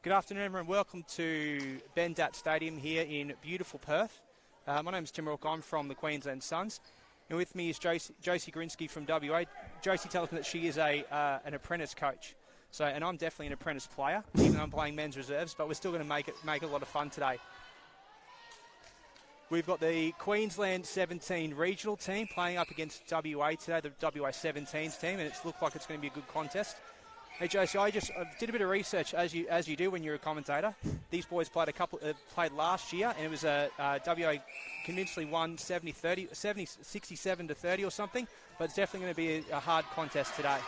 Good afternoon, everyone. Welcome to Ben Datt Stadium here in beautiful Perth. My name is Tim Rourke. I'm from the Queensland Suns. And with me is Josie Grinsky from WA. Josie tells me that she is an apprentice coach. And I'm definitely an apprentice player, even though I'm playing men's reserves, but we're still going to make it a lot of fun today. We've got the Queensland 17 regional team playing up against WA today, the WA 17s team, and it's looked like it's going to be a good contest. Hey Josie, I did a bit of research as you do when you're a commentator. These boys played last year, and it was WA convincingly won 67-30 or something. But it's definitely going to be a hard contest today.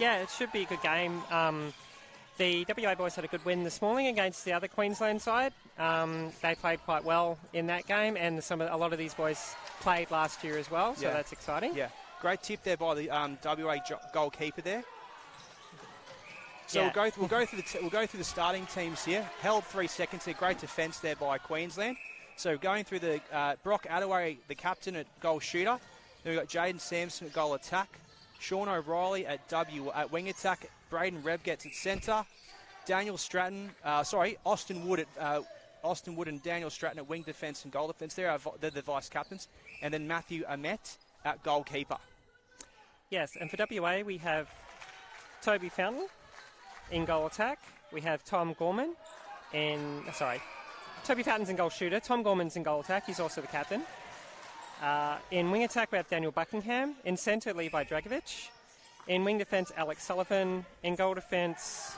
Yeah, it should be a good game. The WA boys had a good win this morning against the other Queensland side. They played quite well in that game, and a lot of these boys played last year as well, so that's exciting. Yeah, great tip there by the WA goalkeeper there. So we'll go through the starting teams here. Held 3 seconds there. Great defence there by Queensland. So going through the Brock Attaway, the captain at goal shooter. Then we've got Jaden Sampson at goal attack. Sean O'Reilly at wing attack. Braden Rebgetts at centre. Austin Wood and Daniel Stratton at wing defence and goal defence. They're the vice captains. And then Matthew Ahmet at goalkeeper. Yes, and for WA we have Toby Fountain in goal attack. We have Tom Gorman Toby Fountain's in goal shooter. Tom Gorman's in goal attack. He's also the captain. In wing attack, we have Daniel Buckingham. In centre, Levi Dragovic. In wing defence, Alex Sullivan. In goal defence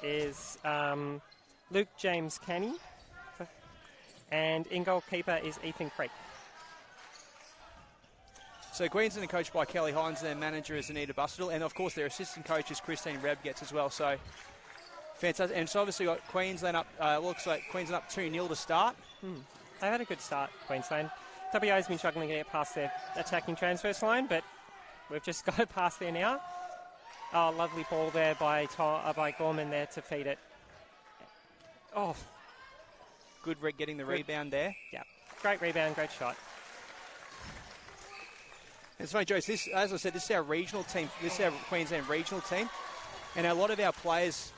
is Luke James Canny. And in goalkeeper is Ethan Creek. So Queensland are coached by Kelly Hines, their manager is Anita Bustardle, and of course their assistant coach is Christine Rebgetts as well. So fantastic. And so obviously got Queensland up, looks like Queensland up 2-0 to start. They've had a good start, Queensland. WA's been struggling to get past their attacking transverse line, but we've just got it past there now. Oh, lovely ball there by Gorman there to feed it. Oh. Good getting the rebound there. Yeah, great rebound, great shot. It's funny, Joe, as I said, this is our regional team. This is our Queensland regional team. And a lot of our players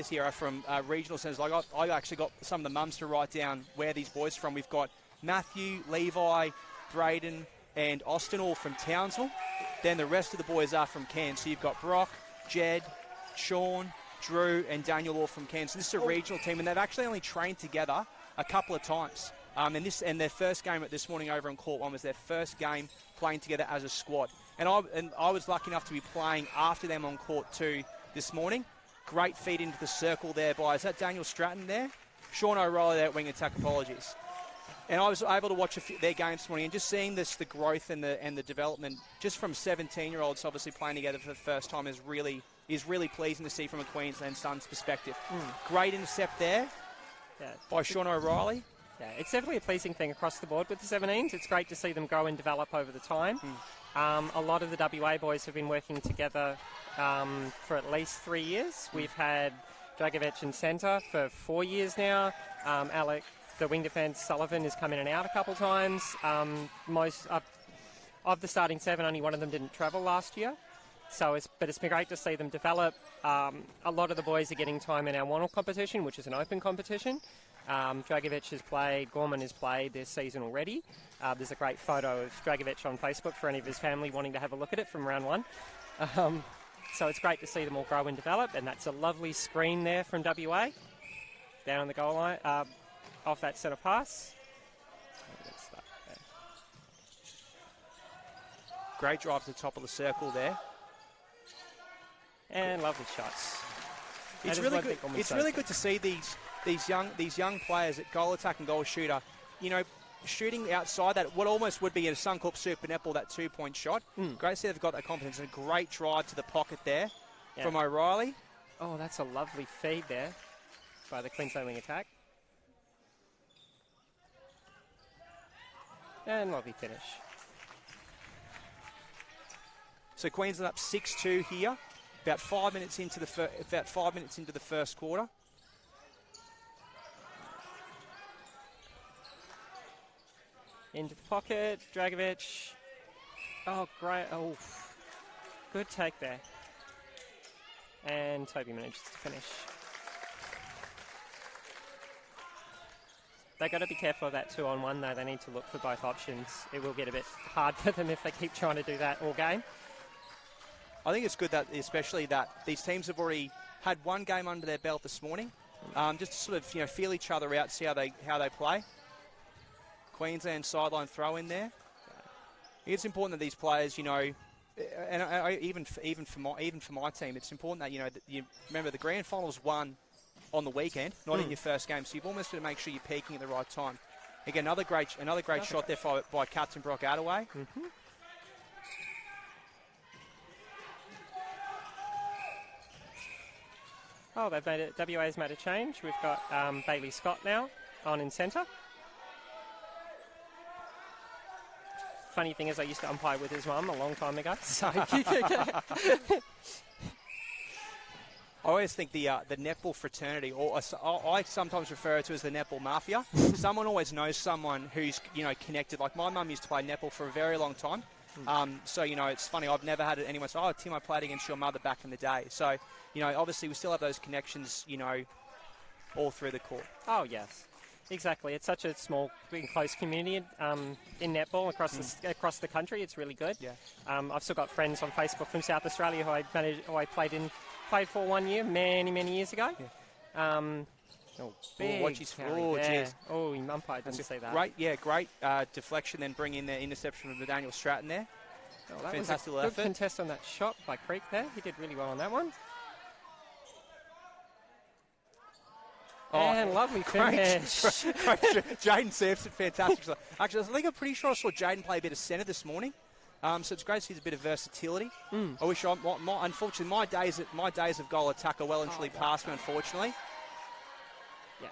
here are from regional centres. Like I actually got some of the mums to write down where these boys are from. We've got Matthew, Levi, Braden, and Austin all from Townsville. Then the rest of the boys are from Cairns. So you've got Brock, Jed, Sean, Drew, and Daniel all from Cairns. So this is a regional team, and they've actually only trained together a couple of times. And their first game this morning over on Court 1 was their first game playing together as a squad. And I was lucky enough to be playing after them on Court 2 this morning. Great feed into the circle there by, is that Daniel Stratton there? Sean O'Reilly there at wing attack, apologies. And I was able to watch their games this morning and just seeing the growth and the development just from 17-year-olds obviously playing together for the first time is really pleasing to see from a Queensland Suns perspective. Great intercept there by Sean O'Reilly. Yeah, it's definitely a pleasing thing across the board with the 17s. It's great to see them grow and develop over the time. A lot of the WA boys have been working together for at least 3 years. We've had Dragovic in centre for 4 years now. Alec, the wing defence, Sullivan has come in and out a couple times. Most of the starting 7, only one of them didn't travel last year. But it's been great to see them develop. A lot of the boys are getting time in our Wannell competition, which is an open competition. Dragovic has played, Gorman has played this season already. There's a great photo of Dragovic on Facebook for any of his family wanting to have a look at it from round 1. So it's great to see them all grow and develop, and that's a lovely screen there from WA. Down on the goal line, off that centre pass. Great drive to the top of the circle there. And lovely shots. It's really good. It's really good to see these young players at goal attack and goal shooter, shooting outside that what almost would be a Suncorp Super Netball, that 2-point shot. Great to see they've got that confidence and a great drive to the pocket there from O'Reilly. Oh, that's a lovely feed there by the Queensland wing attack. And lovely finish. So Queensland up 6-2 here. About 5 minutes into the first quarter. Into the pocket, Dragovic. Oh, great. Oh, good take there. And Toby manages to finish. They've got to be careful of that 2-on-1 though. They need to look for both options. It will get a bit hard for them if they keep trying to do that all game. I think it's good that, especially that these teams have already had one game under their belt this morning, just to sort of feel each other out, see how they play. Queensland sideline throw in there. It's important that these players, and even for my team, it's important that that you remember the grand finals won on the weekend, not in your first game. So you've almost got to make sure you're peaking at the right time. Again, another great shot there by Captain Brock Attaway. Oh, WA's made a change. We've got Bailey Scott now on in centre. Funny thing is, I used to umpire with his mum a long time ago. So I always think the netball fraternity, or I sometimes refer to as the netball mafia. Someone always knows someone who's connected. Like my mum used to play netball for a very long time. So it's funny. I've never had anyone say, "Oh, Tim, I played against your mother back in the day." So obviously we still have those connections. All through the court. Oh yes. Exactly. It's such a small, close community in netball across the country. It's really good. Yeah. I've still got friends on Facebook from South Australia who I played for 1 year, many years ago. Yeah. Geez. Oh, he umpired, didn't see that. Great deflection, then bring in the interception from Daniel Stratton there. Oh, that fantastic was a effort. good contest on that shot by Creek there. He did really well on that one. And lovely finish. Jaden Sampson, fantastic. Actually, I'm pretty sure I saw Jaden play a bit of centre this morning. So it's great to see a bit of versatility. I wish unfortunately my days of goal attack are well and truly past me, unfortunately. Yeah.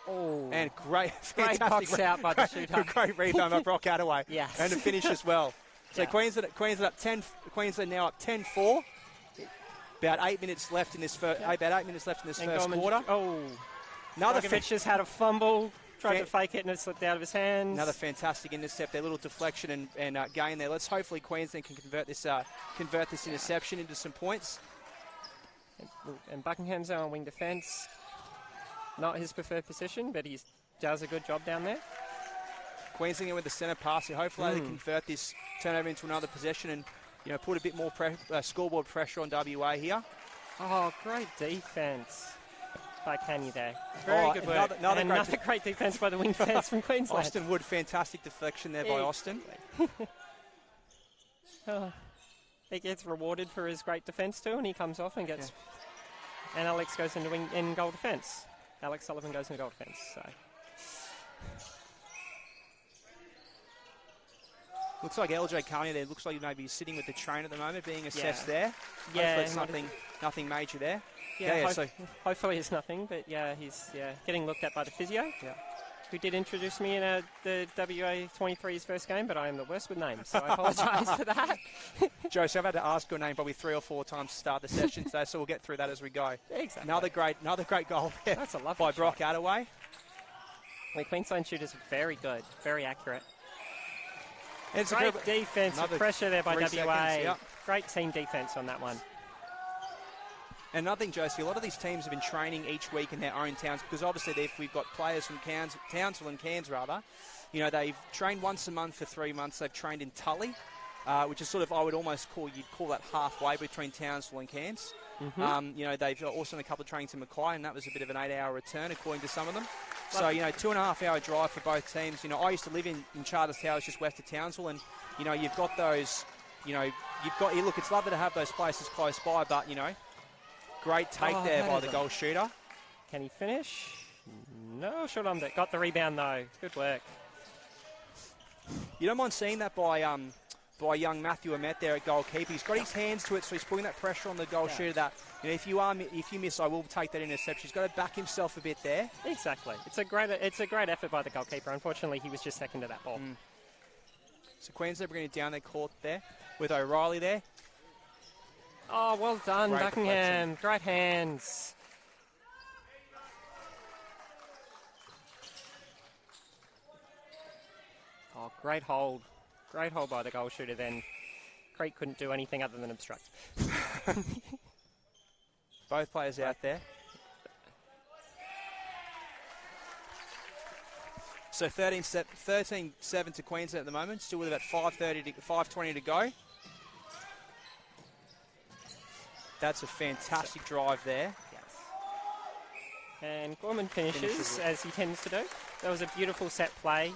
Oh. And great box out by the shooter. Great rebound by Brock Attaway. Yes. And a finish as well. So Yeah. Queensland up 10. Queensland now up 10-4. About 8 minutes left in this first. About 8 minutes left in this first quarter. Oh. Another just had a fumble, tried to fake it and it slipped out of his hands. Another fantastic intercept, their little deflection and gain there. Let's hopefully Queensland can convert this interception into some points. And Buckingham's on wing defence. Not his preferred position, but he does a good job down there. Queensland with the centre pass. Hopefully they convert this turnover into another possession and put a bit more scoreboard pressure on WA here. Oh, great defence by Canny there. Very good work. Another great defence by the wing defence from Queensland. Austin Wood, fantastic deflection there by Austin. He gets rewarded for his great defence too, and he comes off and gets... Yeah. And Alex goes into in goal defence. Alex Sullivan goes into goal defence. So. Looks like LJ Carney there. Looks like he may be sitting with the train at the moment, being assessed there. Yeah. Hopefully it's nothing major there. Hopefully it's nothing, but he's getting looked at by the physio. Yeah. Who did introduce me in the WA 23's first game, but I am the worst with names, so I apologise for that. Joe, so I've had to ask your name probably 3 or 4 times to start the session today, so we'll get through that as we go. Exactly. Another great goal there. That's a lovely by Brock shot. Attaway. The Queensland shooters are very good, very accurate. It's great defensive pressure there by WA. Seconds, yep. Great team defence on that one. And another thing, Josie, a lot of these teams have been training each week in their own towns because obviously if we've got players from Townsville and Cairns rather, they've trained once a month for 3 months. They've trained in Tully, which is sort of, I would almost you'd call that halfway between Townsville and Cairns. They've also done a couple of trainings in Mackay, and that was a bit of an 8-hour return according to some of them. So, 2.5-hour drive for both teams. I used to live in Charters Towers just west of Townsville, and, you've got those, look, it's lovely to have those places close by, but, great take there by the goal shooter. Can he finish? No, short armed it. Got the rebound, though. Good work. You don't mind seeing that by young Matthew Amet there at goalkeeper. He's got his hands to it, so he's putting that pressure on the goal shooter that, if you miss, I will take that interception. He's got to back himself a bit there. Exactly. It's a great effort by the goalkeeper. Unfortunately, he was just second to that ball. So Queensland bringing it down their court there with O'Reilly there. Oh, well done, Buckingham. Great hands. Oh, great hold. Great hold by the goal shooter then. Creek couldn't do anything other than obstruct. Both players out there. So 13-7 to Queensland at the moment, still with about 5:20 to go. That's a fantastic drive there. Yes. And Gorman finishes as he tends to do. That was a beautiful set play.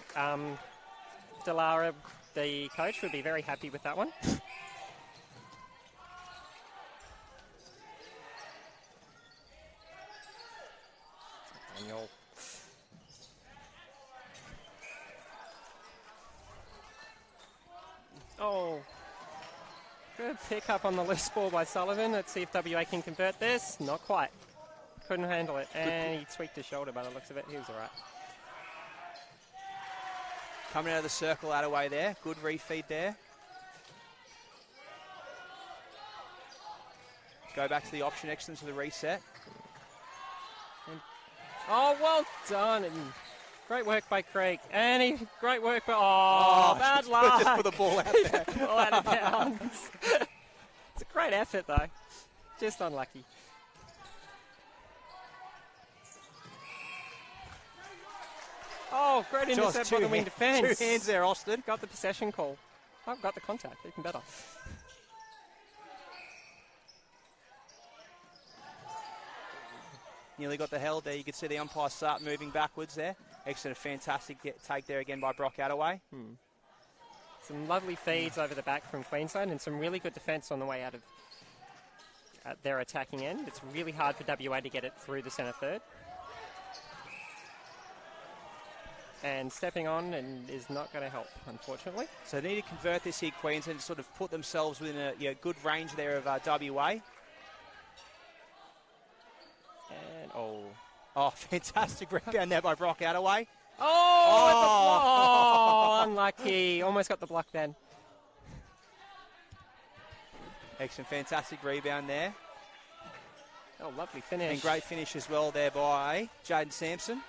Delara, the coach, would be very happy with that one. Daniel. Oh, good pick up on the loose ball by Sullivan. Let's see if WA can convert this. Not quite. Couldn't handle it. And he tweaked his shoulder by the looks of it. He was all right. Coming out of the circle out of way there. Good refeed there. Go back to the option excellence for the reset. Oh, well done. And great work by Craig. And great work by... bad luck. Just put the ball out there. Ball out of bounds. It's a great effort, though. Just unlucky. Oh, great intercept by the wing defence. 2 hands there, Austin. Got the possession call. Oh, got the contact. Even better. Nearly got the held there. You could see the umpire start moving backwards there. Excellent, fantastic take there again by Brock Attaway. Some lovely feeds over the back from Queensland and some really good defence on the way out of their attacking end. It's really hard for WA to get it through the centre third. And stepping on and is not going to help, unfortunately. So they need to convert this here, Queensland, to sort of put themselves within a good range there of WA. And, oh, fantastic rebound there by Brock Attaway. Oh, unlucky. Almost got the block then. Excellent, fantastic rebound there. Oh, lovely finish. And great finish as well there by Jaden Sampson.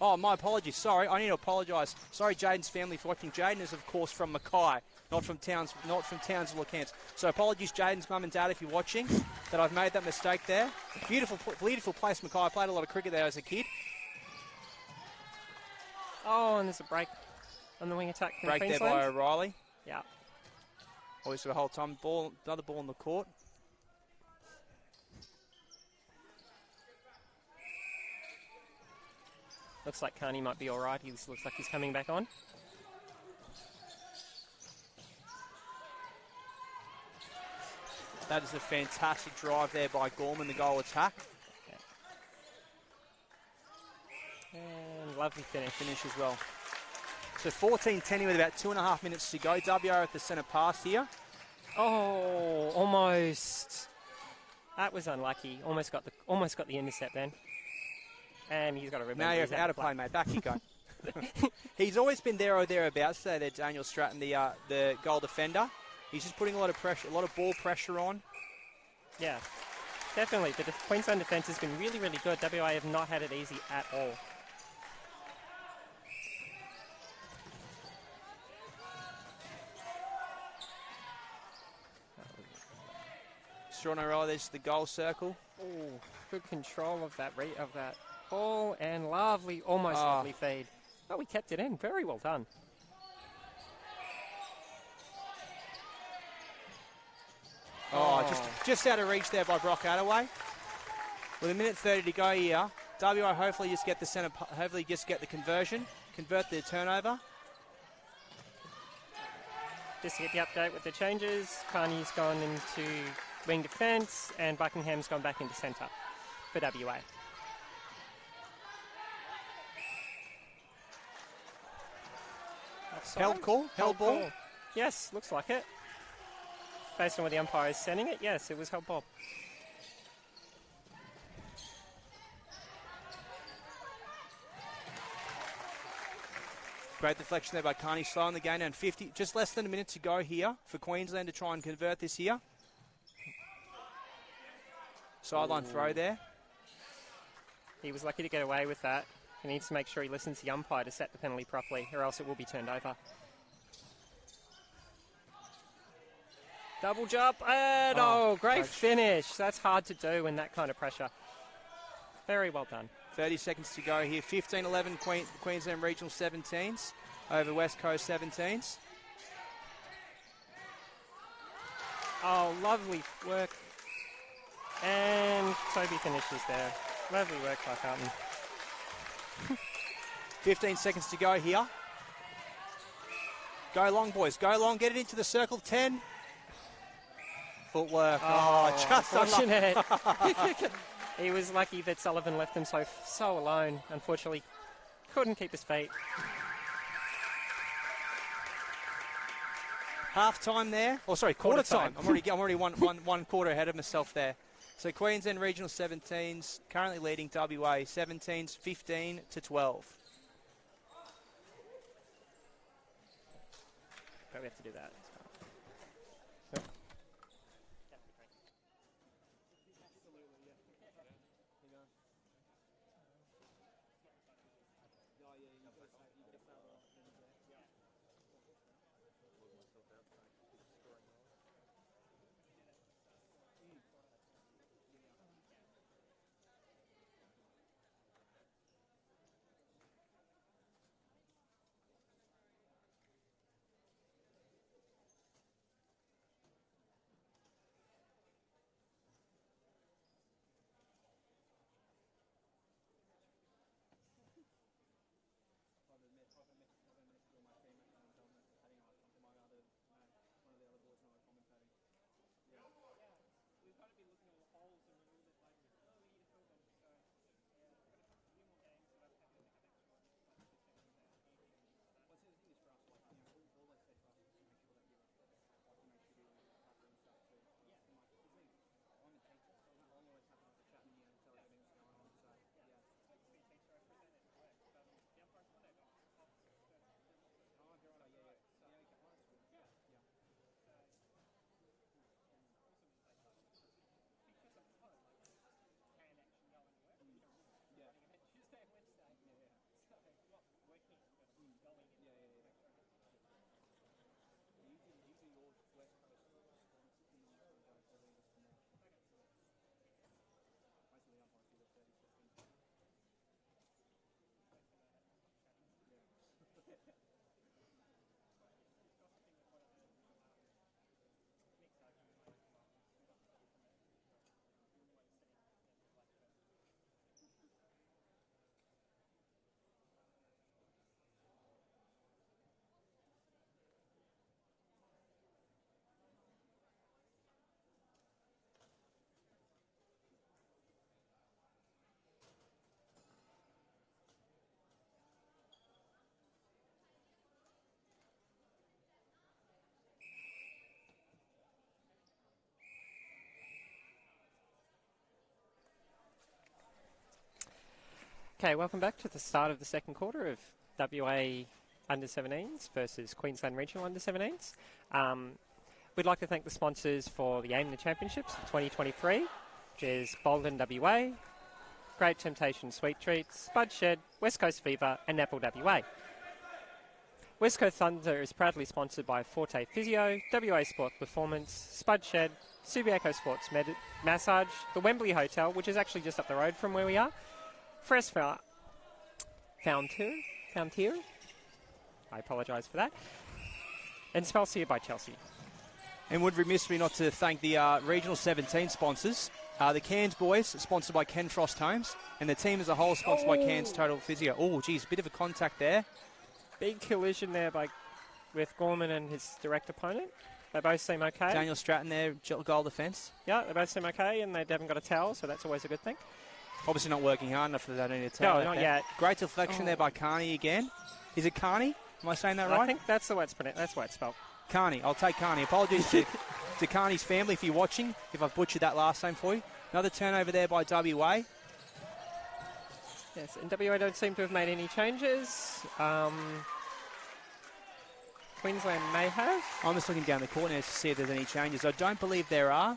Oh, my apologies. Sorry, I need to apologise. Sorry, Jaden's family for watching. Jaden is, of course, from Mackay, not from Townsville or Cairns. So apologies, Jaden's mum and dad, if you're watching, that I've made that mistake there. Beautiful place, Mackay. I played a lot of cricket there as a kid. Oh, and there's a break on the wing attack from Break Queensland. there by O'Reilly. Yeah. Always the whole time. Another ball in the court. Looks like Carney might be all right. He looks like he's coming back on. That is a fantastic drive there by Gorman, the goal attack. Yeah. And lovely finish. Finish as well. So 14-10 with about 2.5 minutes to go. WR at the centre pass here. Oh, almost. That was unlucky. Almost got the intercept then. And he's got a rebound. Now you're out of play, mate. Back you go. He's always been there or thereabouts. So there, Daniel Stratton, the goal defender. He's just putting a lot of pressure, a lot of ball pressure on. Yeah, definitely. The Queensland defence has been really, really good. WA have not had it easy at all. Sean O'Reilly, there's the goal circle. Oh, good control of that ball and lovely, almost lovely feed. Oh, we kept it in. Very well done. Just out of reach there by Brock Attaway. With 1:30 to go here, WA hopefully just get the centre, hopefully just get the conversion, convert the turnover. Just to get the update with the changes, Carney's gone into wing defence and Buckingham's gone back into centre for WA. Held call? Held ball? Call. Yes, looks like it. Based on where the umpire is sending it, yes, it was held ball. Great deflection there by Carney, slowing the game down. 50, just less than a minute to go here for Queensland to try and convert this here. Sideline throw there. He was lucky to get away with that. He needs to make sure he listens to the umpire to set the penalty properly, or else it will be turned over. Double jump, and great finish. That's hard to do in that kind of pressure. Very well done. 30 seconds to go here. 15-11 Queensland Regional 17s over West Coast 17s. Oh, lovely work. And Toby finishes there. Lovely work by Carlton. 15 seconds to go here. Go long, boys. Go long. Get it into the circle. 10. Footwork. Just unfortunate. He was lucky that Sullivan left him so alone. Unfortunately, couldn't keep his feet. Half time there. Oh, sorry, quarter time. I'm already one quarter ahead of myself there. So Queensland Regional 17s currently leading WA 17s 15-12. But we have to do that. Okay, welcome back to the start of the second quarter of WA Under-17s versus Queensland Regional Under-17s. We'd like to thank the sponsors for the AMMNA Championships of 2023, which is Bolden WA, Great Temptation Sweet Treats, Spud Shed, West Coast Fever and Apple WA. West Coast Thunder is proudly sponsored by Forte Physio, WA Sport Performance, Spud Shed, Subiaco Sports Massage, the Wembley Hotel, which is actually just up the road from where we are, Fresh Fountier, I apologise for that, and Spelsier by Chelsea. And would remiss me not to thank the Regional 17 sponsors. The Cairns boys, sponsored by Ken Frost Homes, and the team as a whole, sponsored by Cairns Total Physio. Oh, geez, bit of a contact there. Big collision there with Gorman and his direct opponent. They both seem okay. Daniel Stratton there, goal defence. Yeah, they both seem okay, and they haven't got a towel, so that's always a good thing. Obviously not working hard enough for that need a towel. No, not yet. Great deflection there by Carney again. Is it Carney? Am I saying that right? I think that's the way it's pronounced. That's the way it's spelled. Carney. I'll take Carney. Apologies to Carney's family if you're watching, if I've butchered that last name for you. Another turnover there by WA. Yes, and WA don't seem to have made any changes. Queensland may have. I'm just looking down the court now to see if there's any changes. I don't believe there are.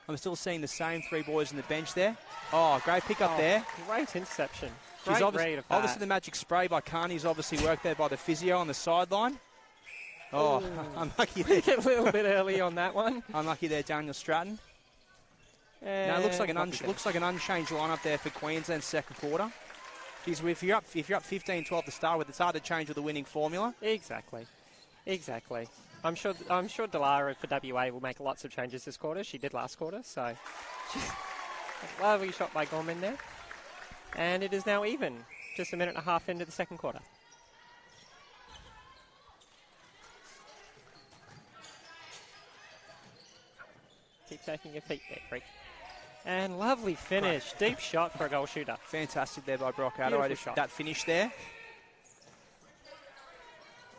I'm still seeing the same three boys on the bench there. Oh, great pick up there. Great interception. Great read of that. Obviously the magic spray by Carney's obviously worked there by the physio on the sideline. Oh, unlucky there. A little bit early on that one. Unlucky there, Daniel Stratton. And No, it looks like an unchanged lineup there for Queensland's second quarter. Geez, if you're up 15-12 to start with, it's hard to change with the winning formula. Exactly. I'm sure Delara for WA will make lots of changes this quarter. She did last quarter, so a lovely shot by Gorman there. And it is now even, just a minute and a half into the second quarter. Keep taking your feet there, Creek. And lovely finish. Deep shot for a goal shooter. Fantastic there by Brock Adelaide. That finish there.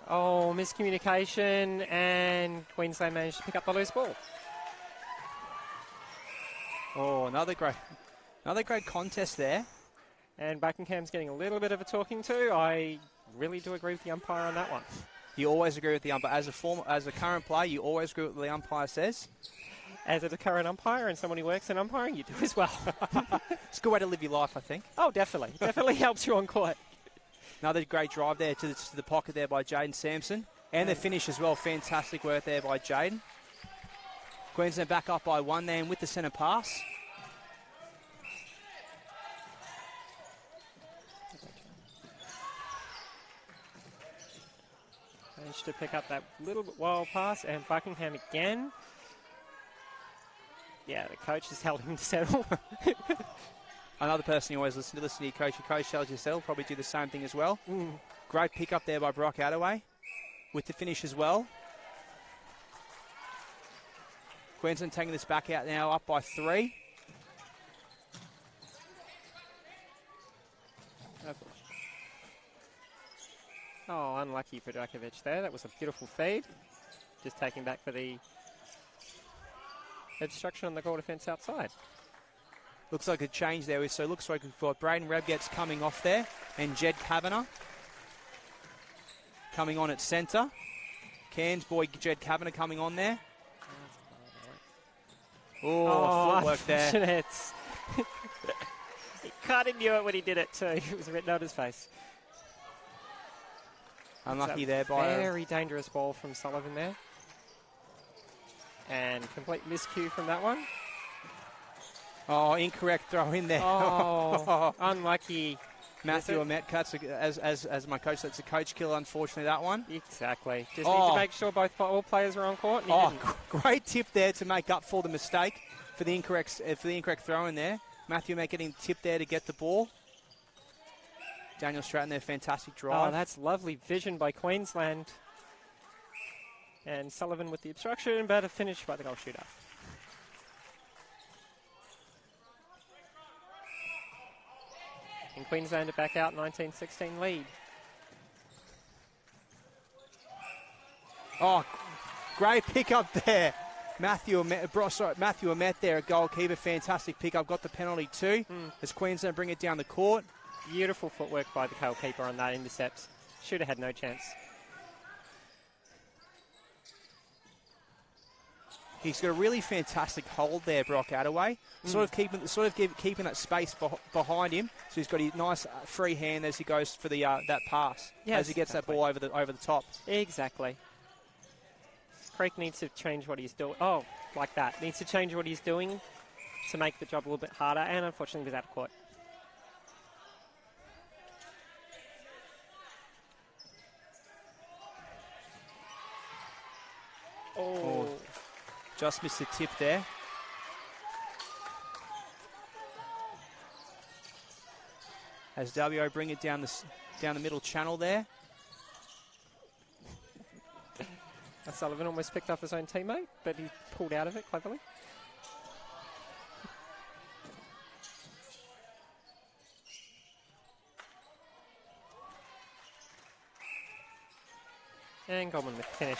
Oh, miscommunication, and Queensland managed to pick up the loose ball. Oh, another great contest there. And Buckingham's getting a little bit of a talking to. I really do agree with the umpire on that one. You always agree with the umpire. As a current player, you always agree with what the umpire says. As a current umpire and someone who works in umpiring, you do as well. It's a good way to live your life, I think. Oh, definitely. Definitely helps you on court. Another great drive there to the pocket there by Jaden Sampson. And the finish as well. Fantastic work there by Jaden. Queensland back up by 1 then with the centre pass. Managed to pick up that little bit wild pass, and Buckingham again. Yeah, the coach has held him to settle. Another person you always listen to your coach. Your coach tells you to settle. Probably do the same thing as well. Great pick up there by Brock Attaway with the finish as well. Queensland taking this back out now, up by 3. Oh, unlucky for Drakovic there. That was a beautiful feed. Just taking back for the obstruction on the goal defence outside. Looks like a change there. So it looks like we've got Braden Rebgetz coming off there and Jed Kavanagh coming on at centre. Cairns boy Jed Kavanagh coming on there. Oh, footwork there. He kind of knew it when he did it too. It was written on his face. Unlucky there by very dangerous ball from Sullivan there. And complete miscue from that one. Oh, incorrect throw in there. Oh, unlucky. Matthew Ahmet cuts, as my coach said, it's a coach killer, unfortunately, that one. Exactly. Just need to make sure all players are on court. And great tip there to make up for the mistake for the incorrect throw in there. Matthew Ahmet getting tipped there to get the ball. Daniel Stratton there, fantastic drive. Oh, that's lovely vision by Queensland. And Sullivan with the obstruction, but a finish by the goal shooter. And Queensland are back out, 19-16 lead. Oh, great pickup there. Matthew Ahmet there, a goalkeeper, fantastic pickup. Got the penalty too as Queensland bring it down the court. Beautiful footwork by the goalkeeper on that intercept. Should have had no chance. He's got a really fantastic hold there, Brock Attaway. Sort of keeping that space behind him. So he's got a nice free hand as he goes for the that pass. Yes, as he gets that ball over the top. Exactly. Creek needs to change what he's doing. Oh, like that. Needs to change what he's doing to make the job a little bit harder. And unfortunately, was out of court. Oh. Just missed the tip there. As WO bring it down the middle channel there. Sullivan almost picked off his own teammate, but he pulled out of it cleverly. And Goldman with the finish.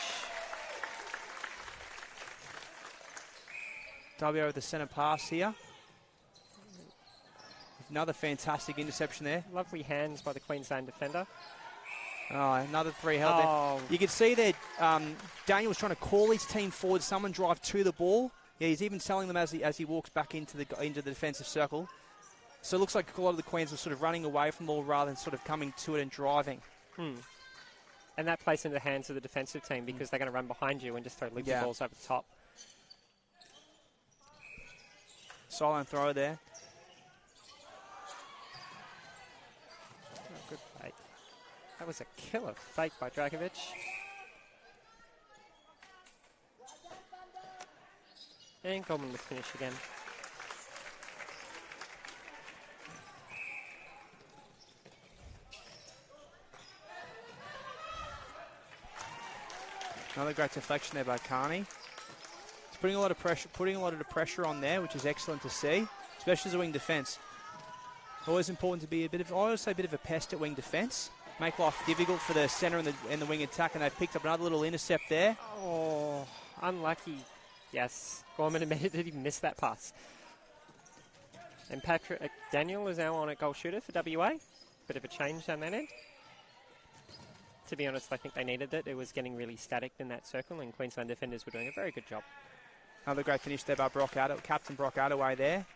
W with the centre pass here. Another fantastic interception there. Lovely hands by the Queensland defender. Oh, another 3 held there. You can see that Daniel was trying to call his team forward. Someone drive to the ball. Yeah, he's even telling them as he walks back into the defensive circle. So it looks like a lot of the Queens were sort of running away from the ball rather than sort of coming to it and driving. And that plays into the hands of the defensive team because they're going to run behind you and just throw loopy balls over the top. Silent throw there. Oh, good fake. That was a killer fake by Dragovic. And Goldman with finish again. Another great deflection there by Carney. It's putting a lot of the pressure on there, which is excellent to see, especially as a wing defence. Always important to be I always say a bit of a pest at wing defence. Make life difficult for the centre and the wing attack, and they've picked up another little intercept there. Oh, unlucky. Yes, Gorman admitted that he missed that pass. And Patrick Daniel is now on at goal shooter for WA. Bit of a change down that end. To be honest, I think they needed it. It was getting really static in that circle, and Queensland defenders were doing a very good job. Another great finish there by Captain Brock Attaway there.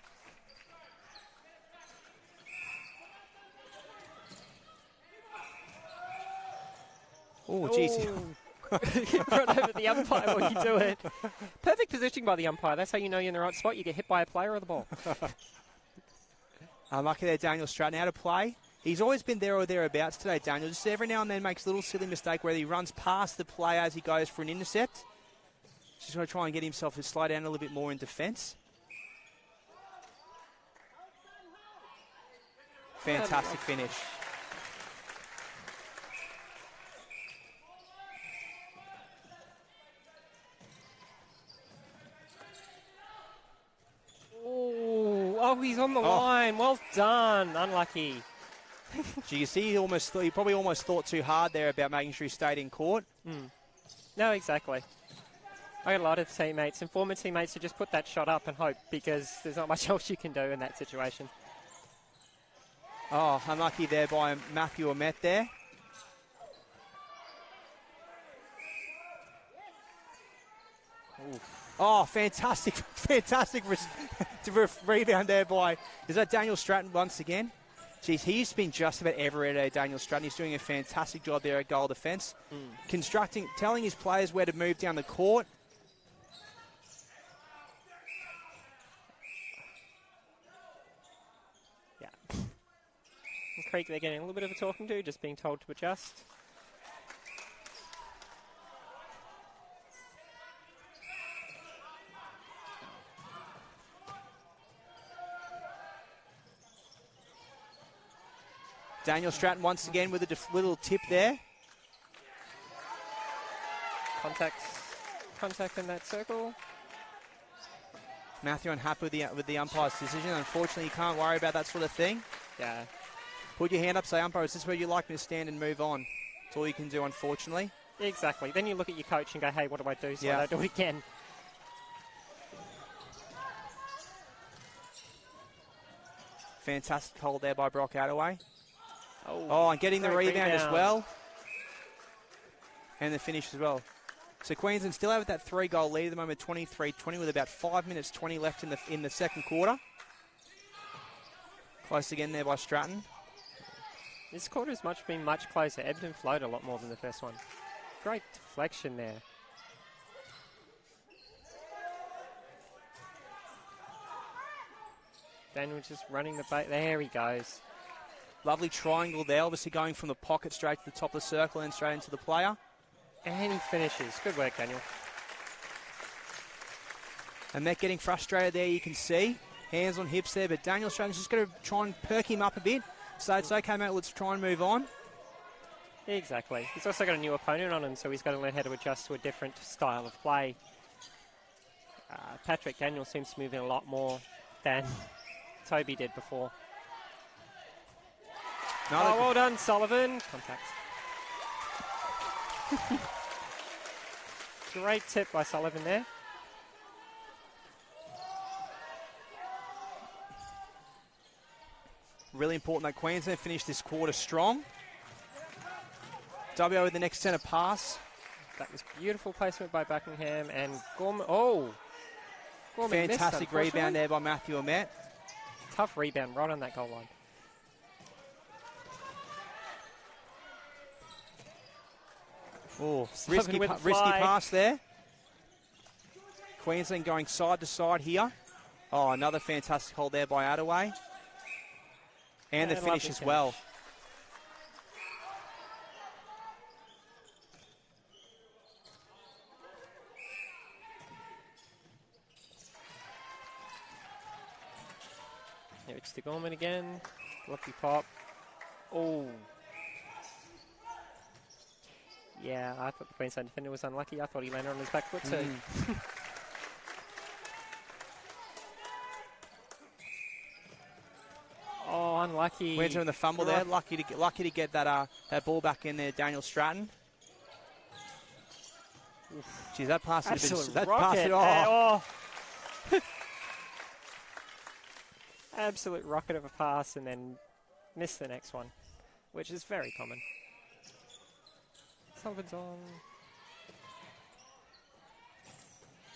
Oh, jeez. Run over the umpire while you do it. Perfect positioning by the umpire. That's how you know you're in the right spot. You get hit by a player or the ball. Unlucky there, Daniel Stratton out of play. He's always been there or thereabouts today, Daniel. Just every now and then makes a little silly mistake where he runs past the player as he goes for an intercept. Just going to try and get himself to slow down a little bit more in defence. Fantastic finish. Oh, he's on the line. Well done. Unlucky. So you see, he probably almost thought too hard there about making sure he stayed in court. No, exactly. I got a lot of teammates and former teammates who just put that shot up and hope, because there's not much else you can do in that situation. Oh, unlucky there by Matthew Ahmet there. Oof. Oh, fantastic rebound there by, is that Daniel Stratton once again? Jeez, he's been just about everywhere today, Daniel Stratton. He's doing a fantastic job there at goal defence. Telling his players where to move down the court. Yeah. And Creek, they're getting a little bit of a talking to, just being told to adjust. Daniel Stratton once again with a little tip there. Contact in that circle. Matthew unhappy with the umpire's decision. Unfortunately, you can't worry about that sort of thing. Yeah. Put your hand up, say, umpire, is this where you'd like me to stand and move on? That's all you can do, unfortunately. Exactly. Then you look at your coach and go, hey, what do I do so I don't do it again? Fantastic hold there by Brock Attaway. Oh, and getting the rebound as well. And the finish as well. So Queensland still have that 3-goal lead at the moment, 23-20, with about 5 minutes 20 left in the second quarter. Close again there by Stratton. This quarter's been much closer. Ebbed and flowed a lot more than the first one. Great deflection there. Daniel just running the bait. There he goes. Lovely triangle there, obviously going from the pocket straight to the top of the circle and straight into the player. And he finishes. Good work, Daniel. And Met getting frustrated there, you can see. Hands on hips there, but Daniel Stratton's just going to try and perk him up a bit. So it's okay, mate, let's try and move on. Exactly. He's also got a new opponent on him, so he's got to learn how to adjust to a different style of play. Patrick Daniel seems to move in a lot more than Toby did before. Well done, Sullivan. Contact. Great tip by Sullivan there. Really important that Queensland finish this quarter strong. WA with the next centre pass. That was beautiful placement by Buckingham and Gorman. Oh! Gorman fantastic missed, rebound there by Matthew Ahmet. Tough rebound right on that goal line. Oh, Sullivan with the risky fly. pass there. Queensland going side to side here. Oh, another fantastic hold there by Attaway. And the finish as well. Here it's to Gorman again. Lucky pop. Oh. Yeah, I thought the Queensland defender was unlucky. I thought he landed on his back foot too. Oh, unlucky. Queensland with the fumble there. Lucky to get that that ball back in there, Daniel Stratton. Geez, that pass would have been... That pass, Absolute rocket of a pass and then miss the next one, which is very common. Sullivan's on.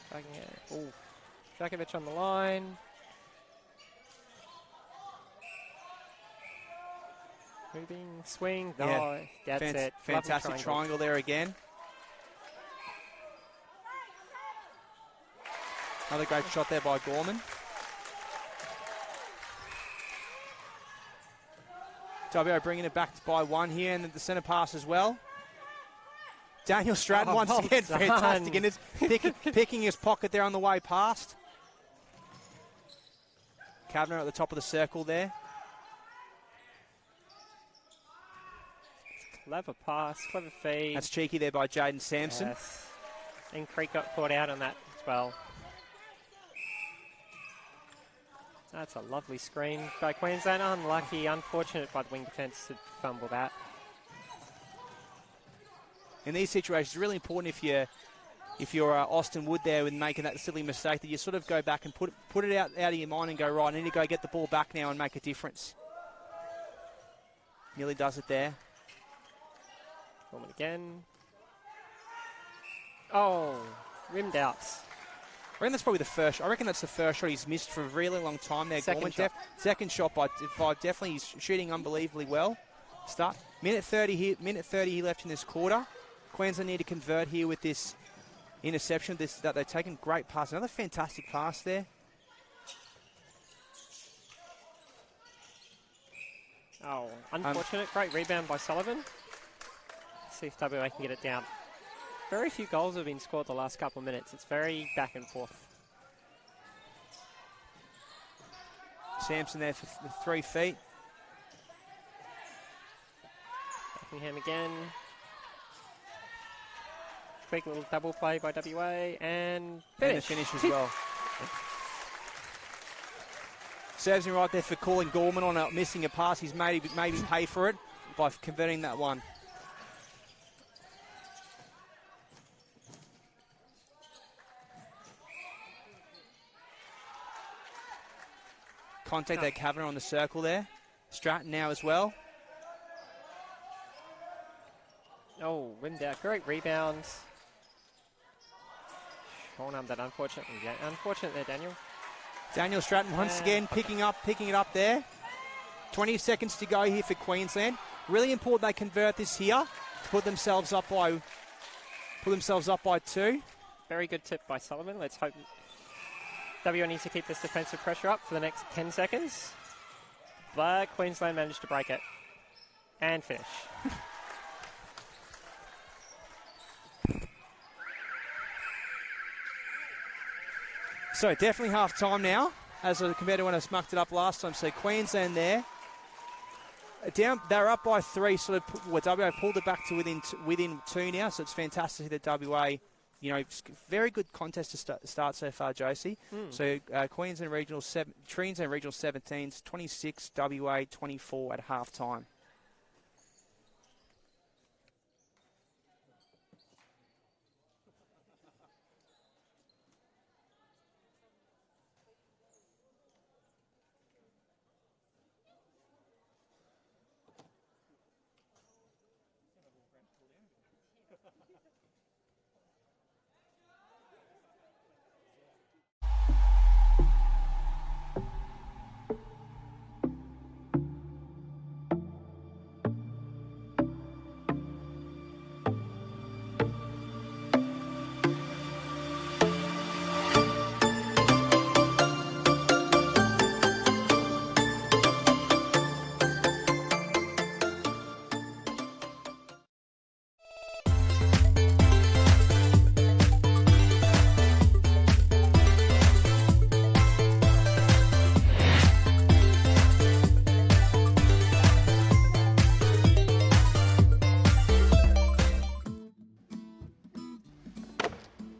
Dragging it. Oh, Djakovic on the line. Moving, swing. Yeah. Oh, that's it. Fantastic triangle there again. Another great shot there by Gorman. WA bringing it back by one here, and the centre pass as well. Daniel Stratton once again, fantastic, and is picking his pocket there on the way past. Kavanagh at the top of the circle there. Clever pass, clever feed. That's cheeky there by Jaden Sampson. Yes. And Creek got caught out on that as well. That's a lovely screen by Queensland. Unlucky, unfortunate by the wing defence to fumble that. In these situations, it's really important if you're Austin Wood there with making that silly mistake that you sort of go back and put it out of your mind and go, right, I need to go get the ball back now and make a difference. Nearly does it there. Gorman again. Oh, rimmed out. I reckon that's probably the first. I reckon that's the first shot he's missed for a really long time there. Second shot. Second shot by Five. Definitely, he's shooting unbelievably well. Start minute 30 here. Minute 30 here left in this quarter. Queensland need to convert here with this interception. That they've taken. Great pass. Another fantastic pass there. Oh, unfortunate. Great rebound by Sullivan. Let's see if WA can get it down. Very few goals have been scored the last couple of minutes. It's very back and forth. Sampson there for 3 feet. Buckingham again. Quick little double play by WA and finish. And the finish as well. Serves him right there for calling Gorman on missing a pass. He's made him pay for it by converting that one. Contact there, Kavanagh on the circle there. Stratton now as well. Oh, rimmed out. Great rebounds. Shorn arm that unfortunately. Yeah, unfortunate there, Daniel. Daniel Stratton once again picking it up there. 20 seconds to go here for Queensland. Really important they convert this here to put themselves up by 2. Very good tip by Sullivan. Let's hope WA needs to keep this defensive pressure up for the next 10 seconds. But Queensland managed to break it. And finish. So definitely half time now, as compared to when I smucked it up last time. So Queensland there. They're up by 3, WA pulled it back to within 2 now, so it's fantastic that WA, very good contest to start so far, Josie. So Queensland Regional 17s, 26, WA 24 at half time.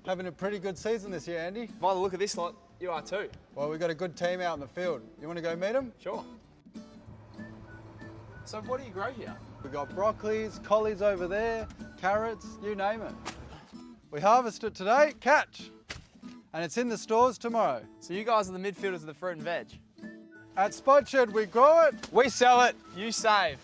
Having a pretty good season this year, Andy. By the look of this lot, you are too. Well, we've got a good team out in the field. You want to go meet them? Sure. So what do you grow here? We've got broccolis, collies over there, carrots, you name it. We harvest it today, catch. And it's in the stores tomorrow. So you guys are the midfielders of the fruit and veg. At Spot Shed, we grow it. We sell it, you save.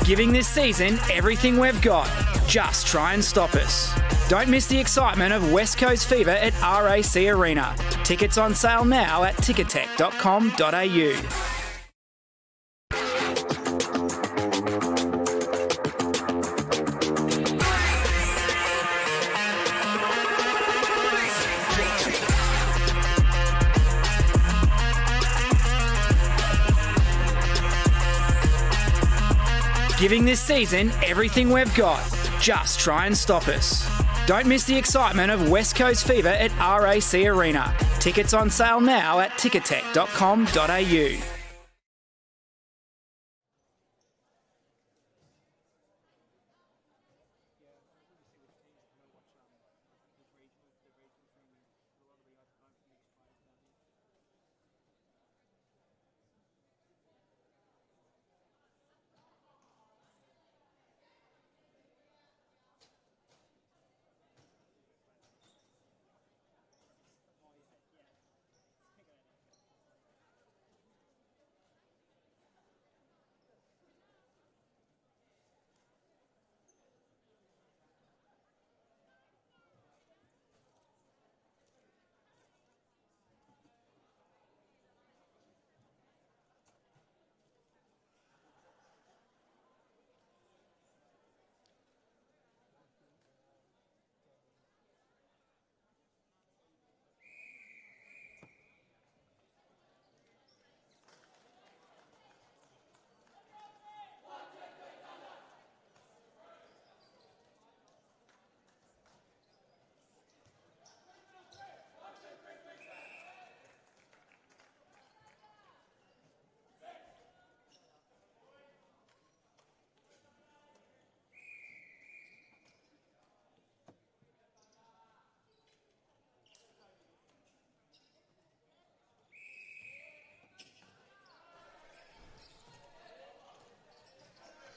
Giving this season everything we've got. Just try and stop us. Don't miss the excitement of West Coast Fever at RAC Arena. Tickets on sale now at ticketek.com.au. Giving this season everything we've got. Just try and stop us. Don't miss the excitement of West Coast Fever at RAC Arena. Tickets on sale now at ticketek.com.au.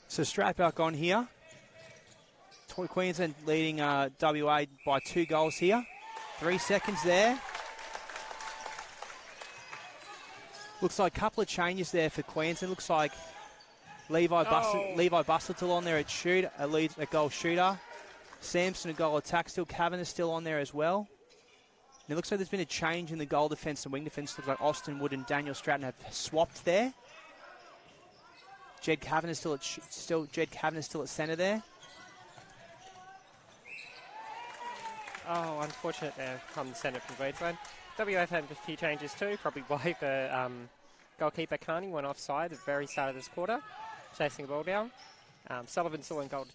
So straight back on here. Queensland leading WA by 2 goals here. 3 seconds there. Looks like a couple of changes there for Queensland. Looks like Levi Busuttil on there at goal shooter. Sampson a goal attack still. Kavanagh still on there as well. And it looks like there's been a change in the goal defence and wing defence. Looks like Austin Wood and Daniel Stratton have swapped there. Jed Kavanagh still at centre there. Oh, unfortunate there from the centre from Queensland. WA have had a few changes too, probably why the goalkeeper Carney went offside at the very start of this quarter, chasing the ball down. Sullivan still in goal.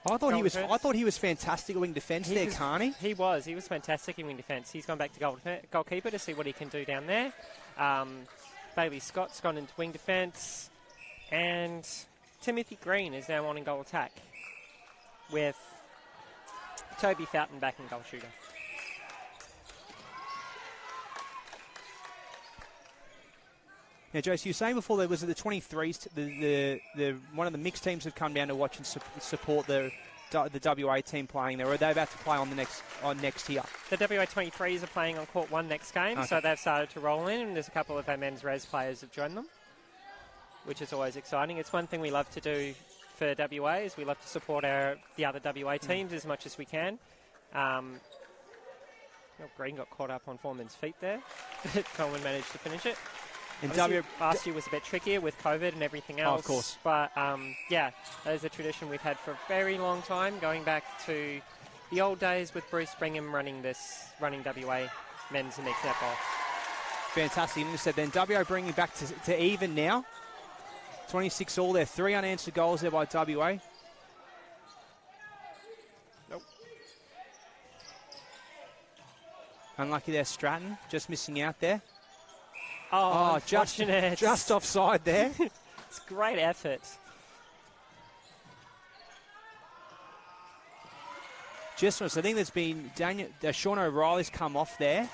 I thought he was fantastic at wing defence there, Carney. He was fantastic in wing defence. He's gone back to goalkeeper to see what he can do down there. Bailey Scott's gone into wing defence. And Timothy Green is now on in goal attack with Toby Fountain back in goal shooter. Now, Joyce, you were saying before there was the 23s, the one of the mixed teams have come down to watch and support the the WA team playing there, or are they about to play on next here? The WA 23s are playing on court 1 next game, Okay. so they've started to roll in, and there's a couple of our men's res players have joined them, which is always exciting. It's one thing we love to do for WA is we love to support the other WA teams as much as we can. Green got caught up on Foreman's feet there, but Coleman managed to finish it. And Last year was a bit trickier with COVID and everything else. of course. But yeah, that is a tradition we've had for a very long time, going back to the old days with Bruce Brigham running WA men's and mixed netball. Fantastic intercept then. WA bringing back to even now. 26 all there. 3 unanswered goals there by WA. Nope. Unlucky there, Stratton. Just missing out there. Oh, just offside there. It's great effort. Just I think there's been Sean O'Reilly's come off there.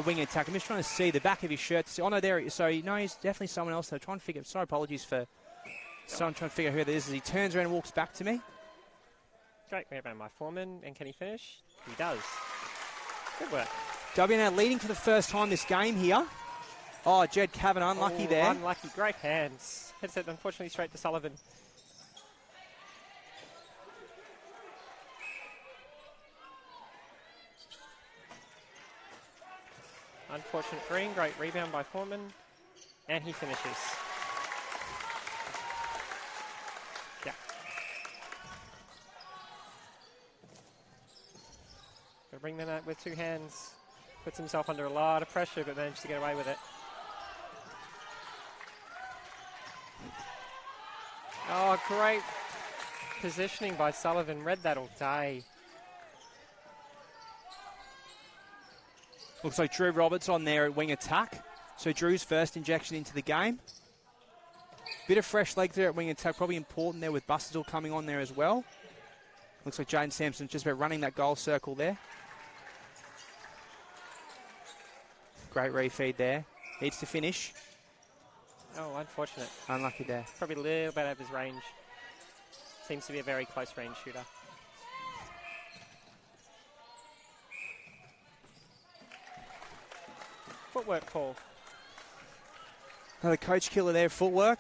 Wing attack. I'm just trying to see the back of his shirt. Oh no, there. So no, he's definitely someone else. I'm trying to figure. Sorry, apologies for. So I'm trying to figure out who that is. As he turns around and walks back to me. Great rebound by Foreman, and can he finish? He does. Good work. WA now leading for the first time this game here. Oh, Jed Kavanagh, unlucky there. Unlucky, great hands. Hits it unfortunately straight to Sullivan. Unfortunate Green, great rebound by Foreman, and he finishes. Yeah. Gonna bring that out with 2 hands. Puts himself under a lot of pressure, but managed to get away with it. Oh, great positioning by Sullivan. Read that all day. Looks like Drew Roberts on there at wing attack. So Drew's first injection into the game. Bit of fresh leg there at wing attack. Probably important there with Bustle coming on there as well. Looks like Jaden Sampson just about running that goal circle there. Great refeed there. Needs to finish. Oh, unfortunate. Unlucky there. Probably a little bit out of his range. Seems to be a very close range shooter. Footwork call. Another coach killer there, footwork.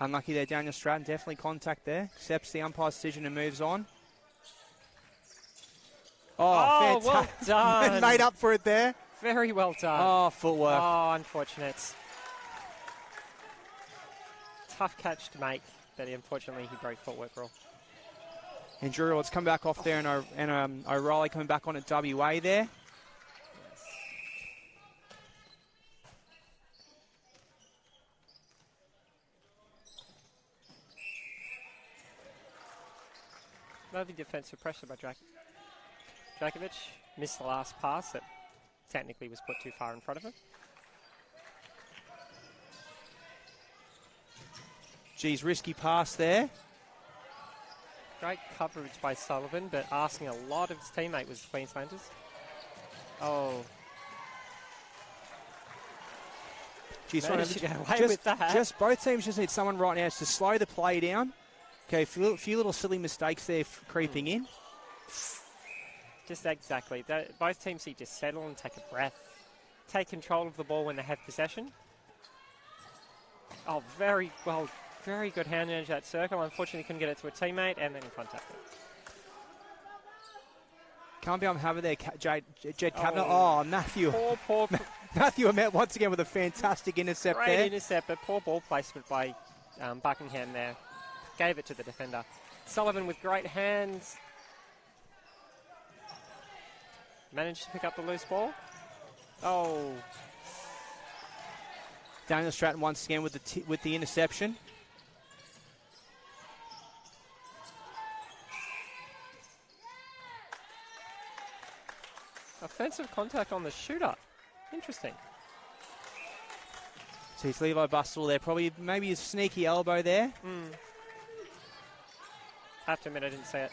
Unlucky there, Daniel Stratton. Definitely contact there. Accepts the umpire's decision and moves on. Oh, well fantastic. done. Made up for it there. Very well done. Oh, footwork. Oh, unfortunate. Tough catch to make, but unfortunately he broke footwork rule. And Drew Roberts come back off there, and O'Reilly coming back on at WA there. Lovely defensive pressure by Drakovic. Missed the last pass that technically was put too far in front of him. Geez, risky pass there. Great coverage by Sullivan, but asking a lot of his teammate was Queenslanders. Oh. Geez, Managed to get away with that. Just both teams just need someone right now to slow the play down. Okay, a few little silly mistakes there creeping in. Just exactly. Both teams need to settle and take a breath. Take control of the ball when they have possession. Oh, very good hand manage that circle. Unfortunately, couldn't get it to a teammate, and then he contacted. Can't be on having there, Jed Kavanagh. Oh, Matthew. Poor. Matthew Ahmet once again with a fantastic intercept Great there. intercept, but poor ball placement by Buckingham there. Gave it to the defender. Sullivan with great hands. Managed to pick up the loose ball. Oh. Daniel Stratton once again with the interception. Offensive contact on the shooter. Interesting. So it's Levi Bustle there. Probably maybe a sneaky elbow there. Have to admit I didn't see it.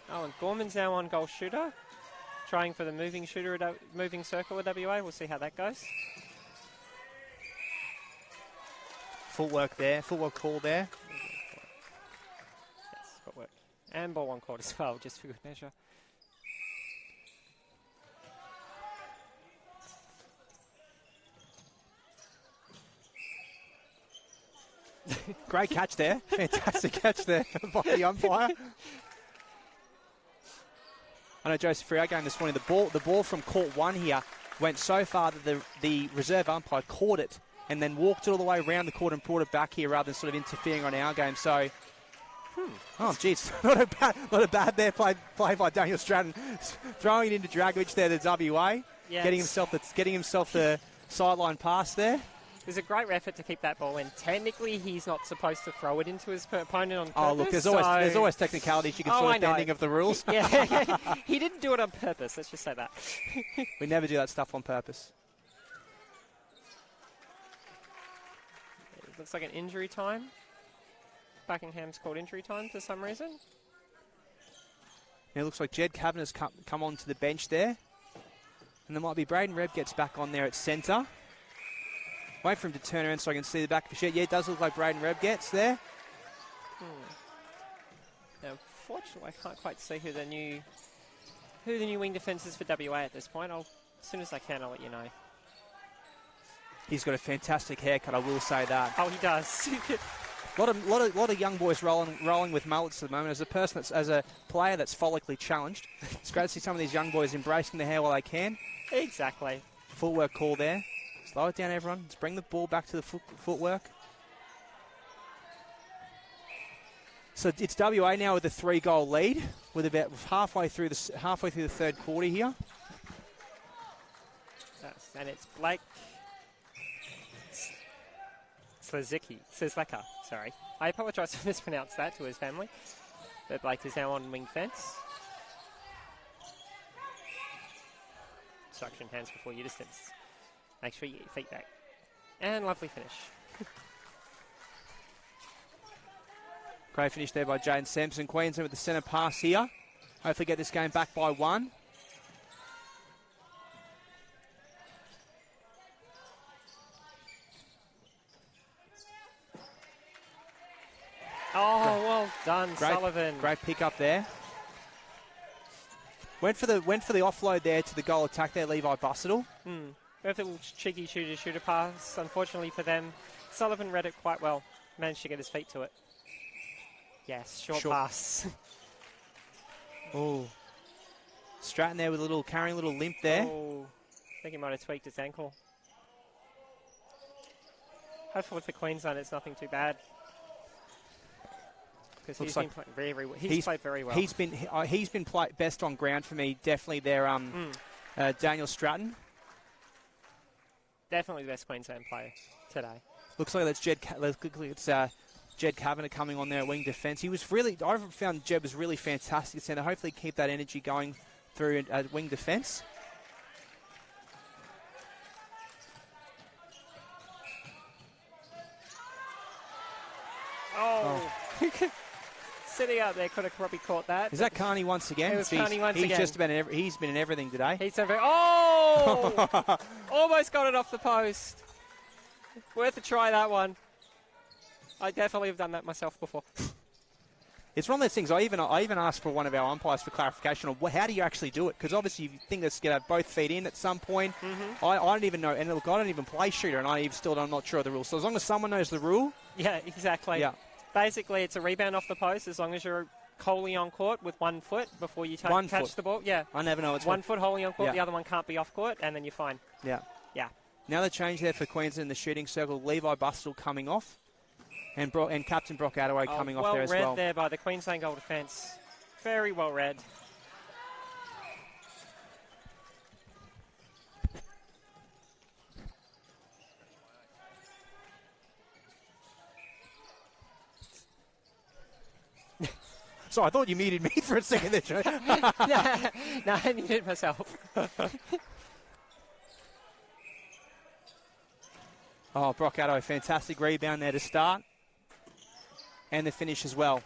Oh, and Gorman's now on goal shooter. trying for the moving shooter, moving circle of WA. We'll see how that goes. Footwork there, footwork call there. Yes, footwork. And ball one court as well, just for good measure. Great catch there. Fantastic catch there by the umpire. I know Joseph Friar game this morning, the ball from court 1 here went so far that the reserve umpire caught it and then walked it all the way around the court and brought it back here rather than sort of interfering on our game. So, oh, geez, not a bad there play by Daniel Stratton, throwing it into Dragovic there to WA, Yeah, getting himself the sideline pass there. It was a great effort to keep that ball in. Technically, he's not supposed to throw it into his opponent on purpose. Oh, look, there's always technicalities. You can sort of bending of the rules. Yeah, he didn't do it on purpose. Let's just say that. We never do that stuff on purpose. It looks like an injury time. Buckingham's called injury time for some reason. It looks like Jed Kavanagh's come onto the bench there. And there might be Braden Rebb gets back on there at centre. Wait for him to turn around so I can see the back of his shirt. Yeah, it does look like Braden Rebb gets there. Now, unfortunately, I can't quite see who the new wing defence is for WA at this point. As soon as I can, I'll let you know. He's got a fantastic haircut, I will say that. Oh, he does. lot of young boys rolling with mullets at the moment. As a player that's follically challenged, it's great to see some of these young boys embracing the hair while they can. Exactly. Footwork call there. Slow it down, everyone. Let's bring the ball back to the footwork. So it's WA now with a 3-goal lead, with about halfway through the third quarter here. Yes, and it's Blake Slezicki, sorry. I apologise if I mispronounced that to his family. But Blake is now on wing fence. Instruction, hands before your distance. Make sure you get your feet back. And lovely finish. Great finish there by Jaden Sampson. Queensland with the centre pass here. Hopefully get this game back by 1. Oh, well done, Sullivan. Great pick up there. Went for the offload there to the goal attack there, Levi Bussettle. A little cheeky shooter pass. Unfortunately for them, Sullivan read it quite well. Managed to get his feet to it. Yes, short pass. Oh, Stratton there with carrying a little limp there. Oh, I think he might have tweaked his ankle. Hopefully for Queensland, it's nothing too bad. Because he's been playing very well. He's played very well. He's been best on ground for me. Definitely there, Daniel Stratton. Definitely the best Queensland player today. Looks like that's Jed Kavanagh coming on there at wing defence. I found Jed was really fantastic at centre. Hopefully keep that energy going through wing defence. Oh. Sitting out there could have probably caught that. Is that Carney once again? It was Carney once again. He's been in everything today. Oh! Almost got it off the post. Worth a try, that one. I definitely have done that myself before. It's one of those things. I even asked for one of our umpires for clarification on how do you actually do it? Because obviously you think it's going to have both feet in at some point. I don't even know. And look, I don't even play shooter, and I'm not sure of the rules. So as long as someone knows the rule. Yeah, exactly. Yeah. Basically, it's a rebound off the post as long as you're wholly on court with 1 foot before you catch the ball. Yeah. I never know. It's 1 foot wholly on court. Yeah. The other one can't be off court, and then you're fine. Yeah. Yeah. Now the change there for Queensland in the shooting circle. Levi Bustle coming off. And Captain Brock Attaway coming off there as well. Well read there by the Queensland goal defence. Very well read. So I thought you muted me for a second there, Joe. No, I muted myself. Oh, Brock Attaway, fantastic rebound there to start. And the finish as well.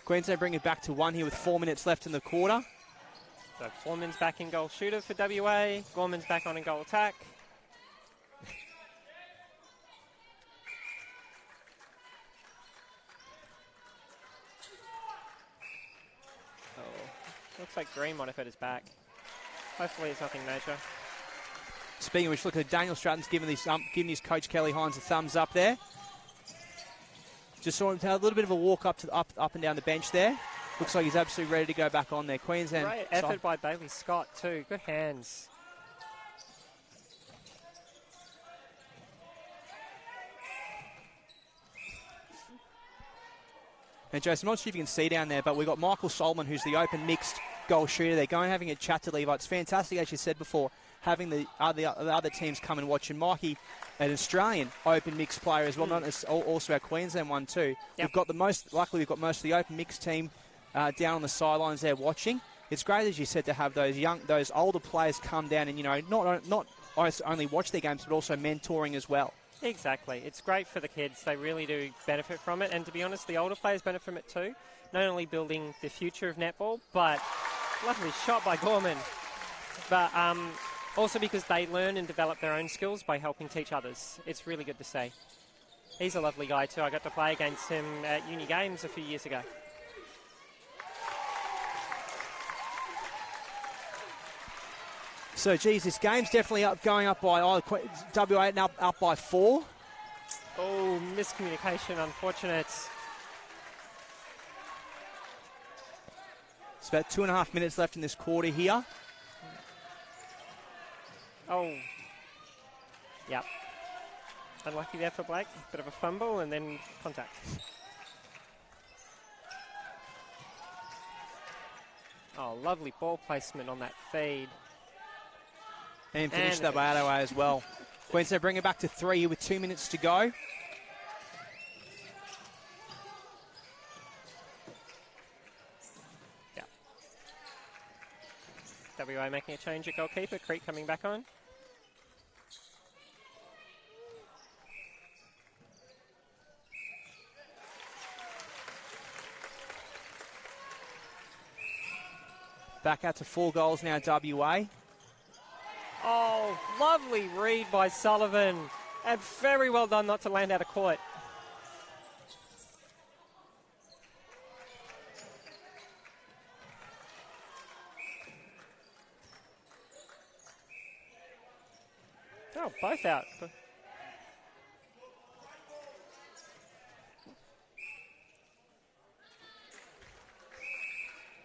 Queensland bring it back to 1 here with 4 minutes left in the quarter. So Foreman's back in goal shooter for WA. Gorman's back on in goal attack. Oh, looks like Green might have hurt his back. Hopefully it's nothing major. Speaking of which, look at Daniel Stratton's giving his coach Kelly Hines a thumbs up there. Just saw him have a little bit of a walk up to up and down the bench there. Looks like he's absolutely ready to go back on there. Queensland. Great effort by Bailey Scott too. Good hands. And Jason, I'm not sure if you can see down there, but we've got Michael Solomon, who's the open mixed goal shooter. They're going having a chat to Levi. It's fantastic, as you said before, having the other teams come and watch. And Mikey, an Australian open mixed player as well, not as, also our Queensland one too. Yep. Luckily we've got most of the open mixed team down on the sidelines there watching. It's great, as you said, to have those older players come down and, you know, not only watch their games, but also mentoring as well. Exactly. It's great for the kids. They really do benefit from it. And to be honest, the older players benefit from it too. Not only building the future of netball, but lovely shot by Gorman. But also because they learn and develop their own skills by helping teach others. It's really good to see. He's a lovely guy too. I got to play against him at Uni Games a few years ago. So, geez, this game's definitely going up by WA now up by 4. Oh, miscommunication, unfortunate. It's about 2.5 minutes left in this quarter here. Oh, yep. Unlucky there for Blake. Bit of a fumble and then contact. Oh, lovely ball placement on that feed. And finish that by Adaway as well. Queensland bring it back to 3 here with 2 minutes to go. Yeah. WA making a change at goalkeeper. Creek coming back on. Back out to 4 goals now, WA. Oh, lovely read by Sullivan. And very well done not to land out of court. Oh, both out.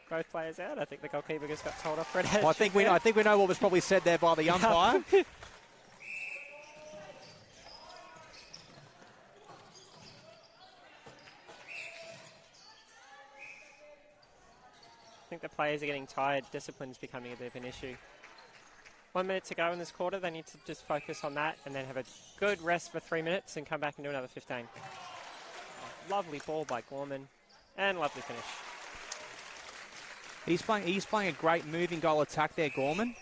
Both players out. I think the goalkeeper just got told off for it. Well, I think we know what was probably said there by the umpire. I think the players are getting tired. Discipline's becoming a bit of an issue. 1 minute to go in this quarter. They need to just focus on that and then have a good rest for 3 minutes and come back and do another 15. Lovely ball by Gorman and lovely finish. He's playing a great moving goal attack there, Gorman,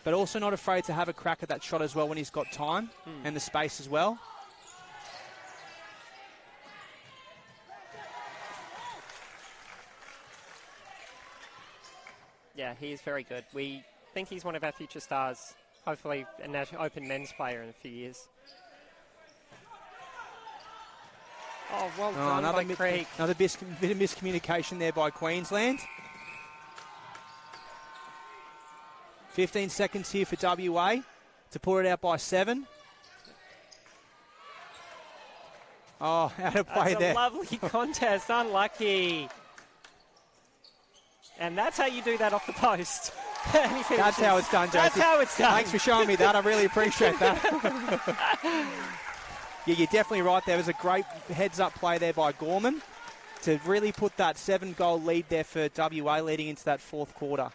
but also not afraid to have a crack at that shot as well when he's got time and the space as well. Yeah, he is very good. We think he's one of our future stars. Hopefully an open men's player in a few years. Oh, well done by Creek. Another bit of miscommunication there by Queensland. 15 seconds here for WA to put it out by 7. Oh, out of play there. That's a lovely contest. Unlucky. And that's how you do that off the post. That's how it's done, Josie. That's how it's done. Thanks for showing me that. I really appreciate that. Yeah, you're definitely right. There was a great heads-up play there by Gorman to really put that 7-goal lead there for WA leading into that 4th quarter.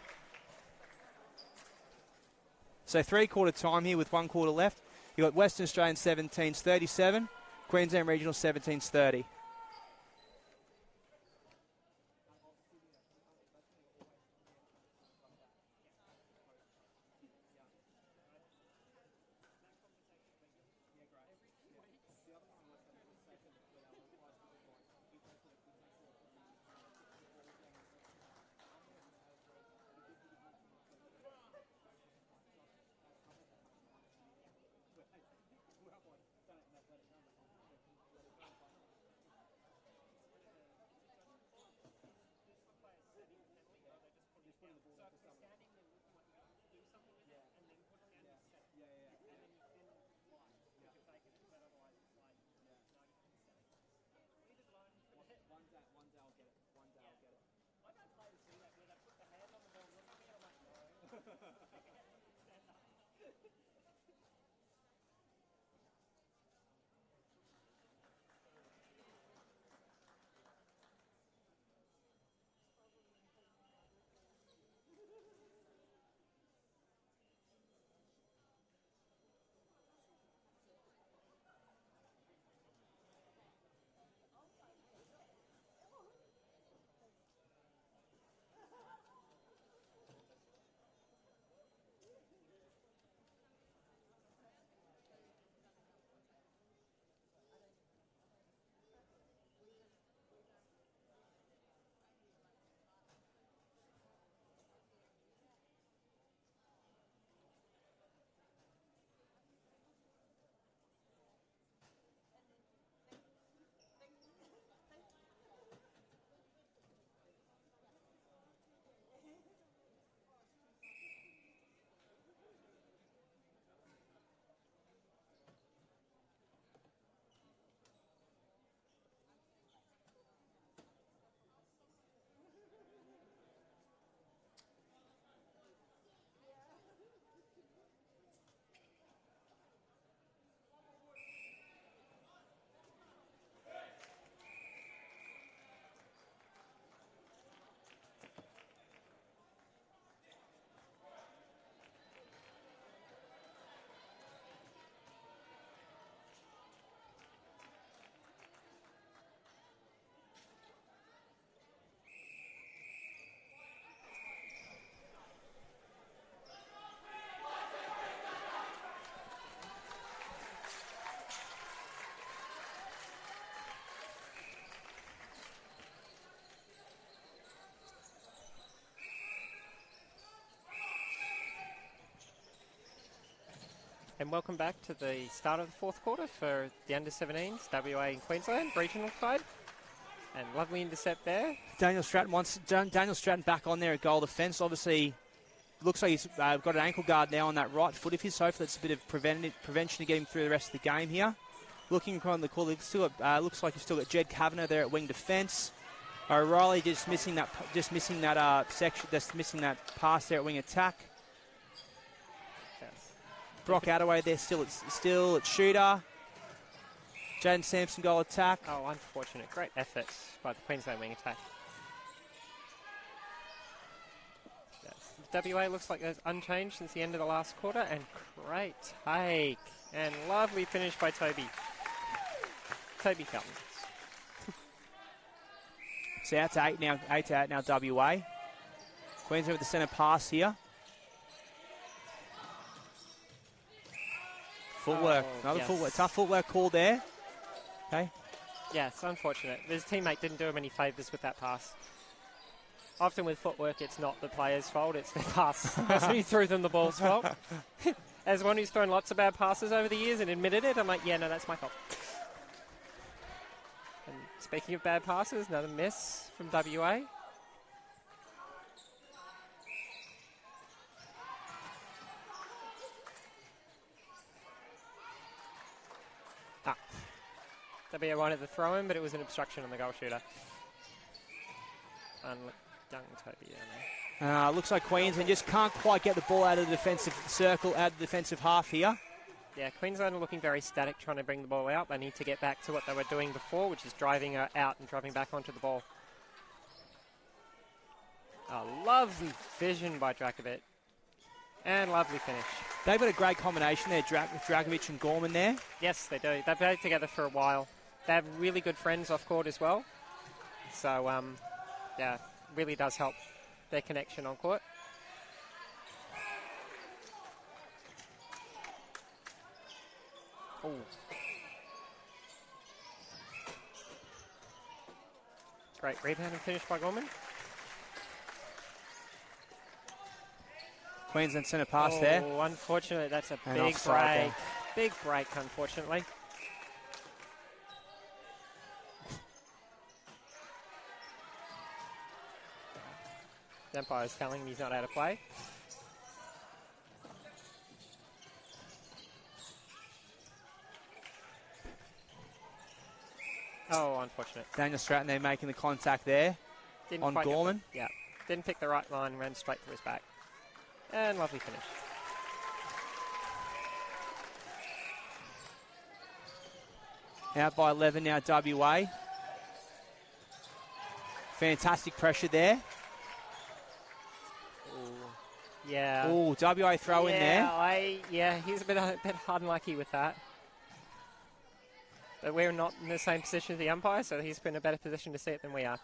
So 3-quarter time here with 1 quarter left. You've got Western Australian 17s 37, Queensland Regional 17s 30. And welcome back to the start of the fourth quarter for the under-17s, WA and Queensland, regional side. And lovely intercept there. Daniel Stratton back on there at goal defence. Obviously, looks like he's got an ankle guard now on that right foot of his, so hopefully that's a bit of prevention to get him through the rest of the game here. Looking on the call, looks like you've still got Jed Kavanagh there at wing defence. O'Reilly just missing that pass there at wing attack. Yes. Brock Attaway there still at shooter. Jaden Sampson goal attack. Oh, unfortunate. Great effort by the Queensland wing attack. Yes. WA looks like it's unchanged since the end of the last quarter, and great take. And lovely finish by Toby Felton. So out to 8 now, WA. Queensland with the centre pass here. Footwork, another footwork, tough footwork call there. Okay. Yeah, it's unfortunate. His teammate didn't do him any favours with that pass. Often with footwork, it's not the player's fault, it's the pass. That's who threw them the ball's fault. As one who's thrown lots of bad passes over the years and admitted it, I'm like, yeah, no, that's my fault. And speaking of bad passes, another miss from WA. WA wanted to throw him, but it was an obstruction on the goal shooter. Young Toby. Looks like Queensland just can't quite get the ball out of the defensive circle, out of the defensive half here. Yeah, Queensland are looking very static, trying to bring the ball out. They need to get back to what they were doing before, which is driving out and driving back onto the ball. A lovely vision by Drakovic. And lovely finish. They've got a great combination there, Dragovic and Gorman there. Yes, they do. They've played together for a while. They have really good friends off court as well. So, yeah, really does help their connection on court. Ooh. Great rebound and finish by Gorman. Queensland centre pass there. Oh, unfortunately, that's a And big offside break. Big break, unfortunately. The umpire's telling him he's not out of play. Oh, unfortunate. Daniel Stratton there making the contact there Didn't on quite get Gorman. yeah, didn't pick the right line, ran straight through his back. And lovely finish. Out by 11 now, WA. Fantastic pressure there. Yeah. Oh, WA throw in there. Yeah, he's a bit unlucky with that. But we're not in the same position as the umpire, so he's in a better position to see it than we are.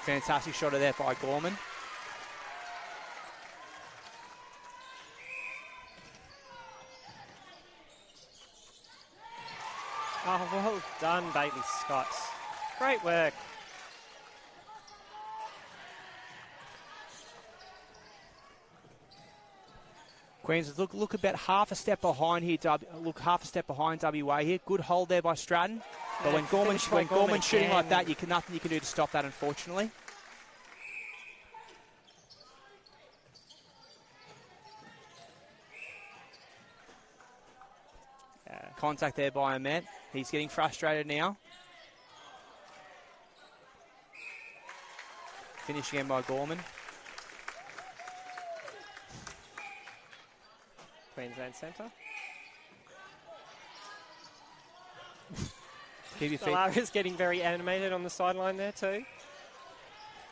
Fantastic shot of there by Gorman. Oh, well done, Bailey Scott. Great work. Queens look about half a step behind here. Half a step behind WA here. Good hold there by Stratton. But when Gorman's shooting like that, nothing you can do to stop that, unfortunately. Contact there by AMMNA. He's getting frustrated now. Finish again by Gorman. Queensland centre. Keep your feet. Dalara's getting very animated on the sideline there too.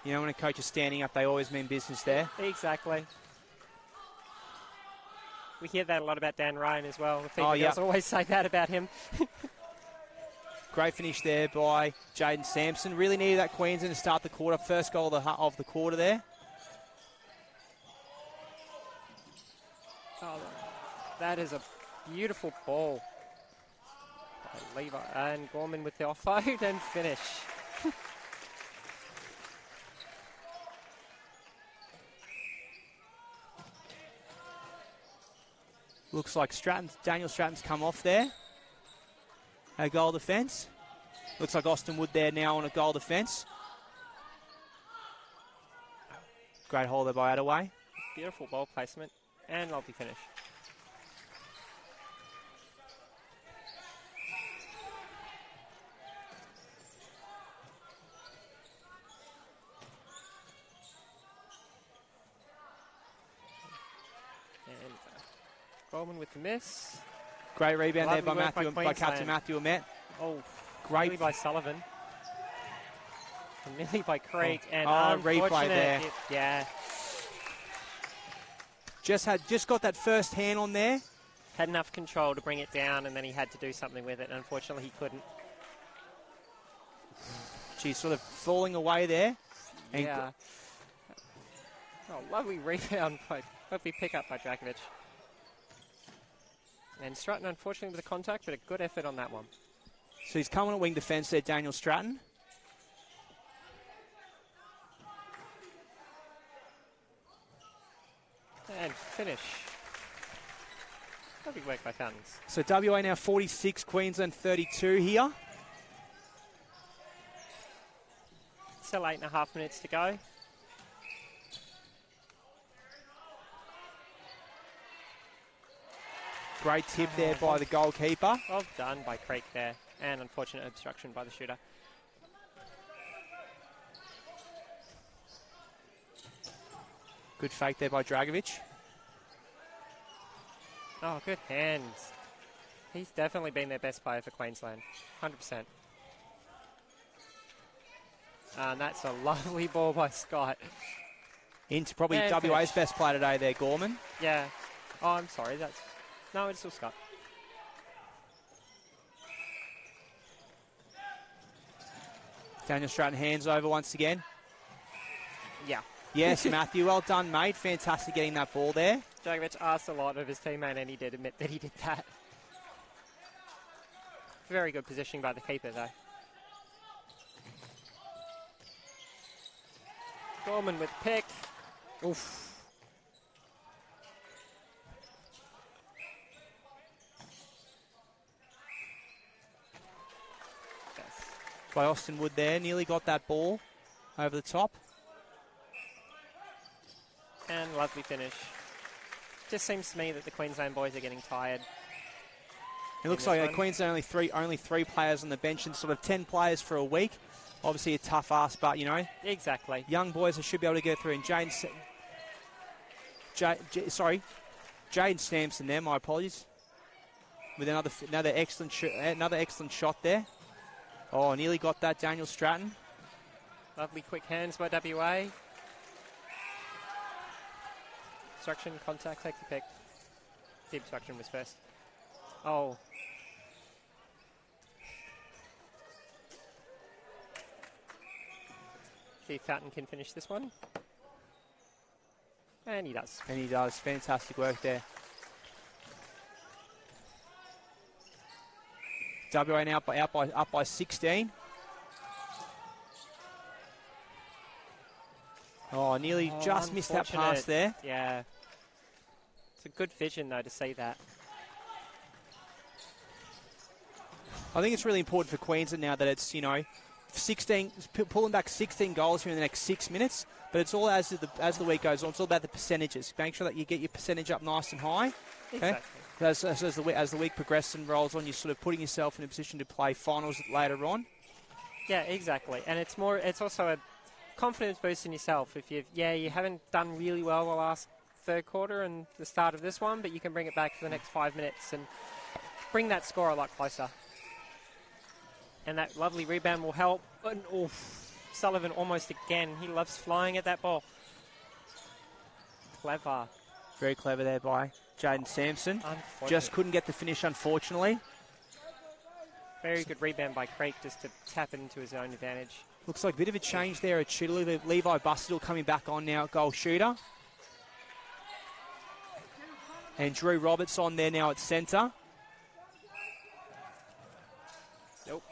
You know, when a coach is standing up, they always mean business there. Exactly. We hear that a lot about Dan Ryan as well. The female yeah. girls always say that about him. Great finish there by Jaden Sampson. Really needed that Queensland to start the quarter. First goal of the quarter there. Oh, that is a beautiful ball. Levi and Gorman with the offload and finish. Looks like Daniel Stratton's come off there. A goal defence. Looks like Austin Wood there now on a goal defence. Great hole there by Attaway. Beautiful ball placement and lovely finish. And Goldman with the miss. Great rebound there by Lovely work by Captain Matthew Ahmet. Oh, Great nearly by Sullivan. And nearly by Craig. And replay unfortunate. there. Yeah. Just got that first hand on there. Had enough control to bring it down, and then he had to do something with it. And unfortunately, he couldn't. She's sort of falling away there. And Yeah. Oh, lovely rebound by, lovely pickup by Dragovic. And Stratton, unfortunately, with the contact, but a good effort on that one. So he's coming at wing defence there, Daniel Stratton. And finish. Lovely work by Fountains. So WA now 46, Queensland 32 here. Still 8.5 minutes to go. Great tip there by the goalkeeper. Well done by Creek there. And unfortunate obstruction by the shooter. Good fake there by Dragovic. Oh, good hands. He's definitely been their best player for Queensland. 100%. And that's a lovely ball by Scott. Into probably And WA's finish. best player today there, Gorman. Yeah. Oh, I'm sorry. No, it's still Scott. Daniel Stratton hands over once again. Yeah. Yes, Matthew, well done, mate. Fantastic getting that ball there. Dragovic asked a lot of his teammate, and he did admit that he did that. Very good positioning by the keeper, though. Gorman with pick. Oof. Yes. By Austin Wood there. Nearly got that ball over the top. And lovely finish. Just seems to me that the Queensland boys are getting tired. It looks this like one. Queensland only three players on the bench and sort of 10 players for a week. Obviously a tough ask, but, you know, Exactly. young boys should be able to get through. And Jaden Sampson there, my apologies. With another excellent shot there. Oh, nearly got that, Daniel Stratton. Lovely quick hands by WA. Obstruction, contact, take the pick. The obstruction was first. Oh. See if Fountain can finish this one. And he does. And he does. Fantastic work there. WA now up by 16. Oh, nearly just missed that pass unfortunate. there. Yeah. It's a good vision, though, to see that. I think it's really important for Queensland now that it's, you know, pulling back 16 goals here in the next 6 minutes. But it's all as the week goes on. It's all about the percentages. Make sure that you get your percentage up nice and high. Okay? Exactly. As the week progresses and rolls on, you're sort of putting yourself in a position to play finals later on. Yeah, exactly. And it's also a confidence boost in yourself. If you haven't done really well the last third quarter and the start of this one, but you can bring it back for the next 5 minutes and bring that score a lot closer. And that lovely rebound will help. And, Sullivan almost again. He loves flying at that ball. Clever. Very clever there by Jaden Sampson. Just couldn't get the finish, unfortunately. Very good rebound by Creek just to tap it into his own advantage. Looks like a bit of a change there at shooter. Levi Bustedall coming back on now at goal shooter. And Drew Roberts on there now at centre. Nope.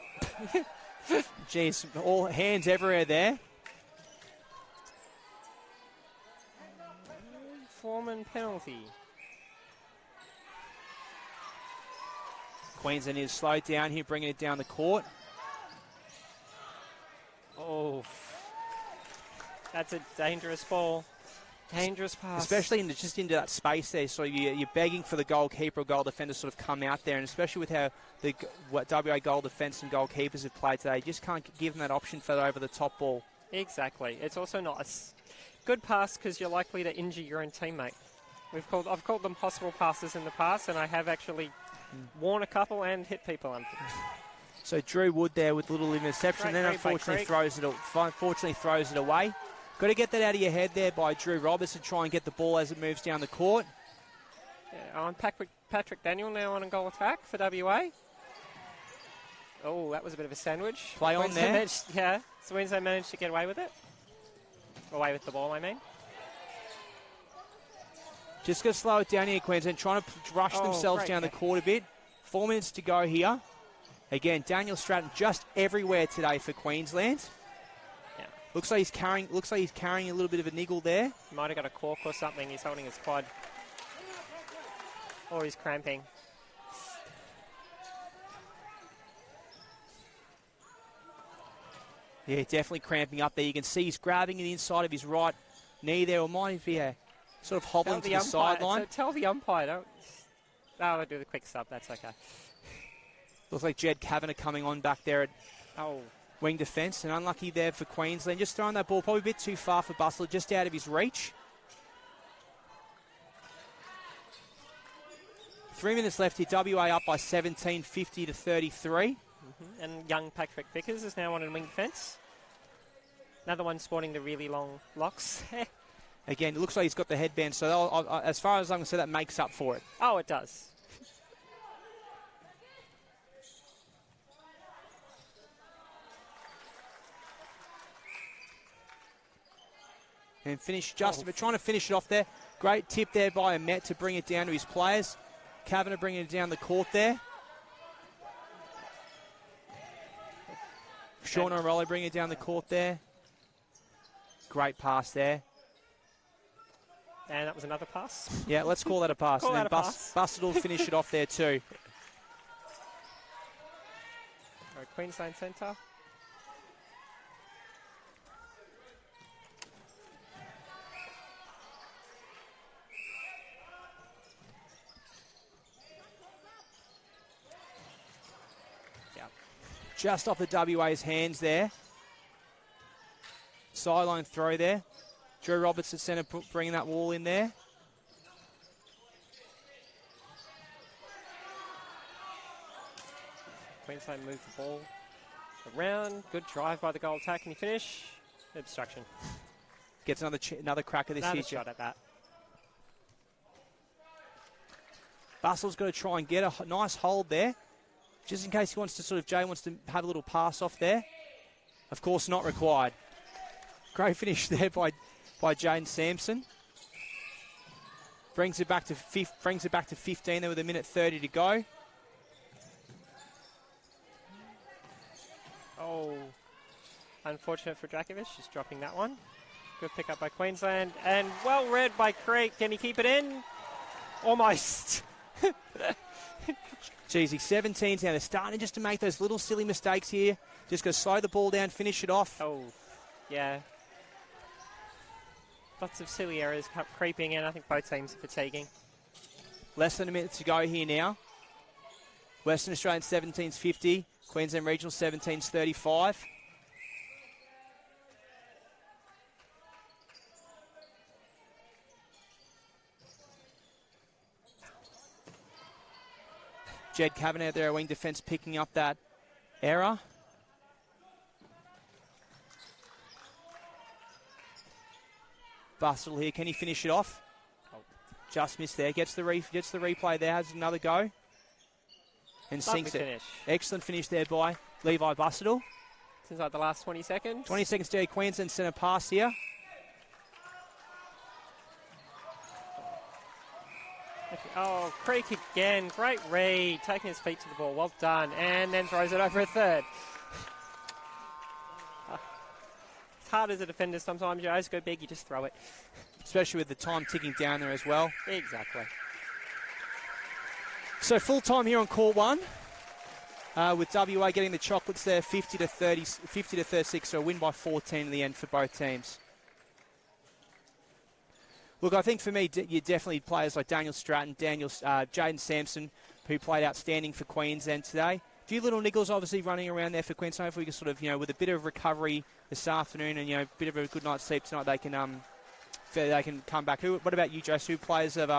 Jeez, all hands everywhere there. Foreman penalty. Queensland is slowed down here, bringing it down the court. Oh, that's a dangerous ball. Dangerous pass. Especially just into that space there. So you're begging for the goalkeeper or goal defender to sort of come out there. And especially with how the WA goal defence and goalkeepers have played today, you just can't give them that option for the over-the-top ball. Exactly. It's also not a good pass because you're likely to injure your own teammate. I've called them possible passes in the past, and I have actually worn a couple and hit people under. So Drew Wood there with a little interception, Great then read by unfortunately throws it away. Got to get that out of your head there by Drew Roberts to try and get the ball as it moves down the court. Yeah, on Patrick Daniel now on a goal attack for WA. Oh, that was a bit of a sandwich. Play on there. So Wednesday managed to get away with it. Away with the ball, I mean. Just going to slow it down here, Queensland, trying to rush themselves down the court a bit. 4 minutes to go here. Again, Daniel Stratton just everywhere today for Queensland. Yeah. Looks like he's carrying a little bit of a niggle there. Might have got a cork or something. He's holding his quad. Or he's cramping. Yeah, definitely cramping up there. You can see he's grabbing the inside of his right knee there. Or might be sort of hobbling to the sideline. So tell the umpire. I'll do the quick sub. That's okay. Looks like Jed Kavanagh coming on back there at wing defence. And unlucky there for Queensland. Just throwing that ball probably a bit too far for Bustle, just out of his reach. 3 minutes left here. WA up by 17, 50 to 33. And young Patrick Vickers is now on in wing defence. Another one sporting the really long locks. Again, it looks like he's got the headband, so as far as I'm going to say, that makes up for it. Oh, it does. And trying to finish it off there. Great tip there by AMMNA to bring it down to his players. Kavanagh bringing it down the court there. Sean O'Reilly bringing it down the court there. Great pass there. And that was another pass. Yeah, let's call that a pass. Call and that then a pass. Busted will finish it off there too. All right, Queensland Centre. Just off the WA's hands there. Sideline throw there. Drew Roberts at centre bringing that wall in there. Queensland moved the ball around. Good drive by the goal attack. Can you finish? Obstruction. Gets another crack at this Another here. shot at that. Bustle's got to try and get a nice hold there. Just in case he wants to Jay wants to have a little pass off there. Of course, not required. Great finish there by Jane Sampson. Brings it back to 15 there with a minute 30 to go. Oh, unfortunate for Drakovic, just dropping that one. Good pick up by Queensland and well read by Craig. Can he keep it in? Almost. Jeez, 17s now. They're starting just to make those little silly mistakes here. Just going to slow the ball down, finish it off. Oh, yeah. Lots of silly errors creeping in. I think both teams are fatiguing. Less than a minute to go here now. Western Australian 17s 50. Queensland Regional 17s 35. Jed Kavanagh there, wing defence, picking up that error. Bustle here, can he finish it off? Oh. Just missed there, gets the replay there, has another go. And sinks it. Finish. Excellent finish there by Levi Bustle. Seems like the last 20 seconds. 20 seconds to Queensland centre pass here. Oh, Creek again. Great read. Taking his feet to the ball. Well done. And then throws it over a third. It's hard as a defender sometimes. Your eyes go big, you just throw it. Especially with the time ticking down there as well. Exactly. So full time here on court one. with WA getting the chocolates there, 50 to 36, so a win by 14 in the end for both teams. Look, I think for me, you definitely players like Daniel Stratton, Jaden Sampson, who played outstanding for Queensland today. A few little niggles obviously running around there for Queensland. Hopefully we can sort of, with a bit of recovery this afternoon and, a bit of a good night's sleep tonight, they can come back. What about you, Jose? Who players of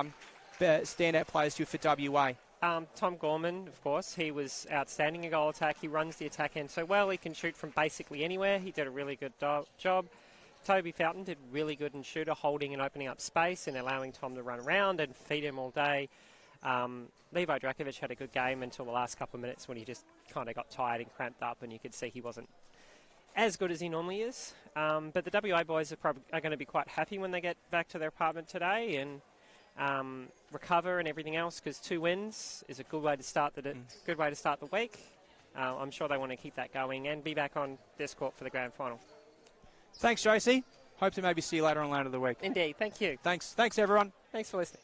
standout players to you for WA? Tom Gorman, of course. He was outstanding in goal attack. He runs the attack end so well. He can shoot from basically anywhere. He did a really good job. Toby Fountain did really good in shooter, holding and opening up space and allowing Tom to run around and feed him all day. Levi Drakovic had a good game until the last couple of minutes when he just kind of got tired and cramped up, and you could see he wasn't as good as he normally is. But the WA boys are going to be quite happy when they get back to their apartment today and recover and everything else, because 2 wins is a good way to start the week. I'm sure they want to keep that going and be back on this court for the grand final. Thanks, Josie. Hope to maybe see you later on later of the week. Indeed. Thank you. Thanks, everyone. Thanks for listening.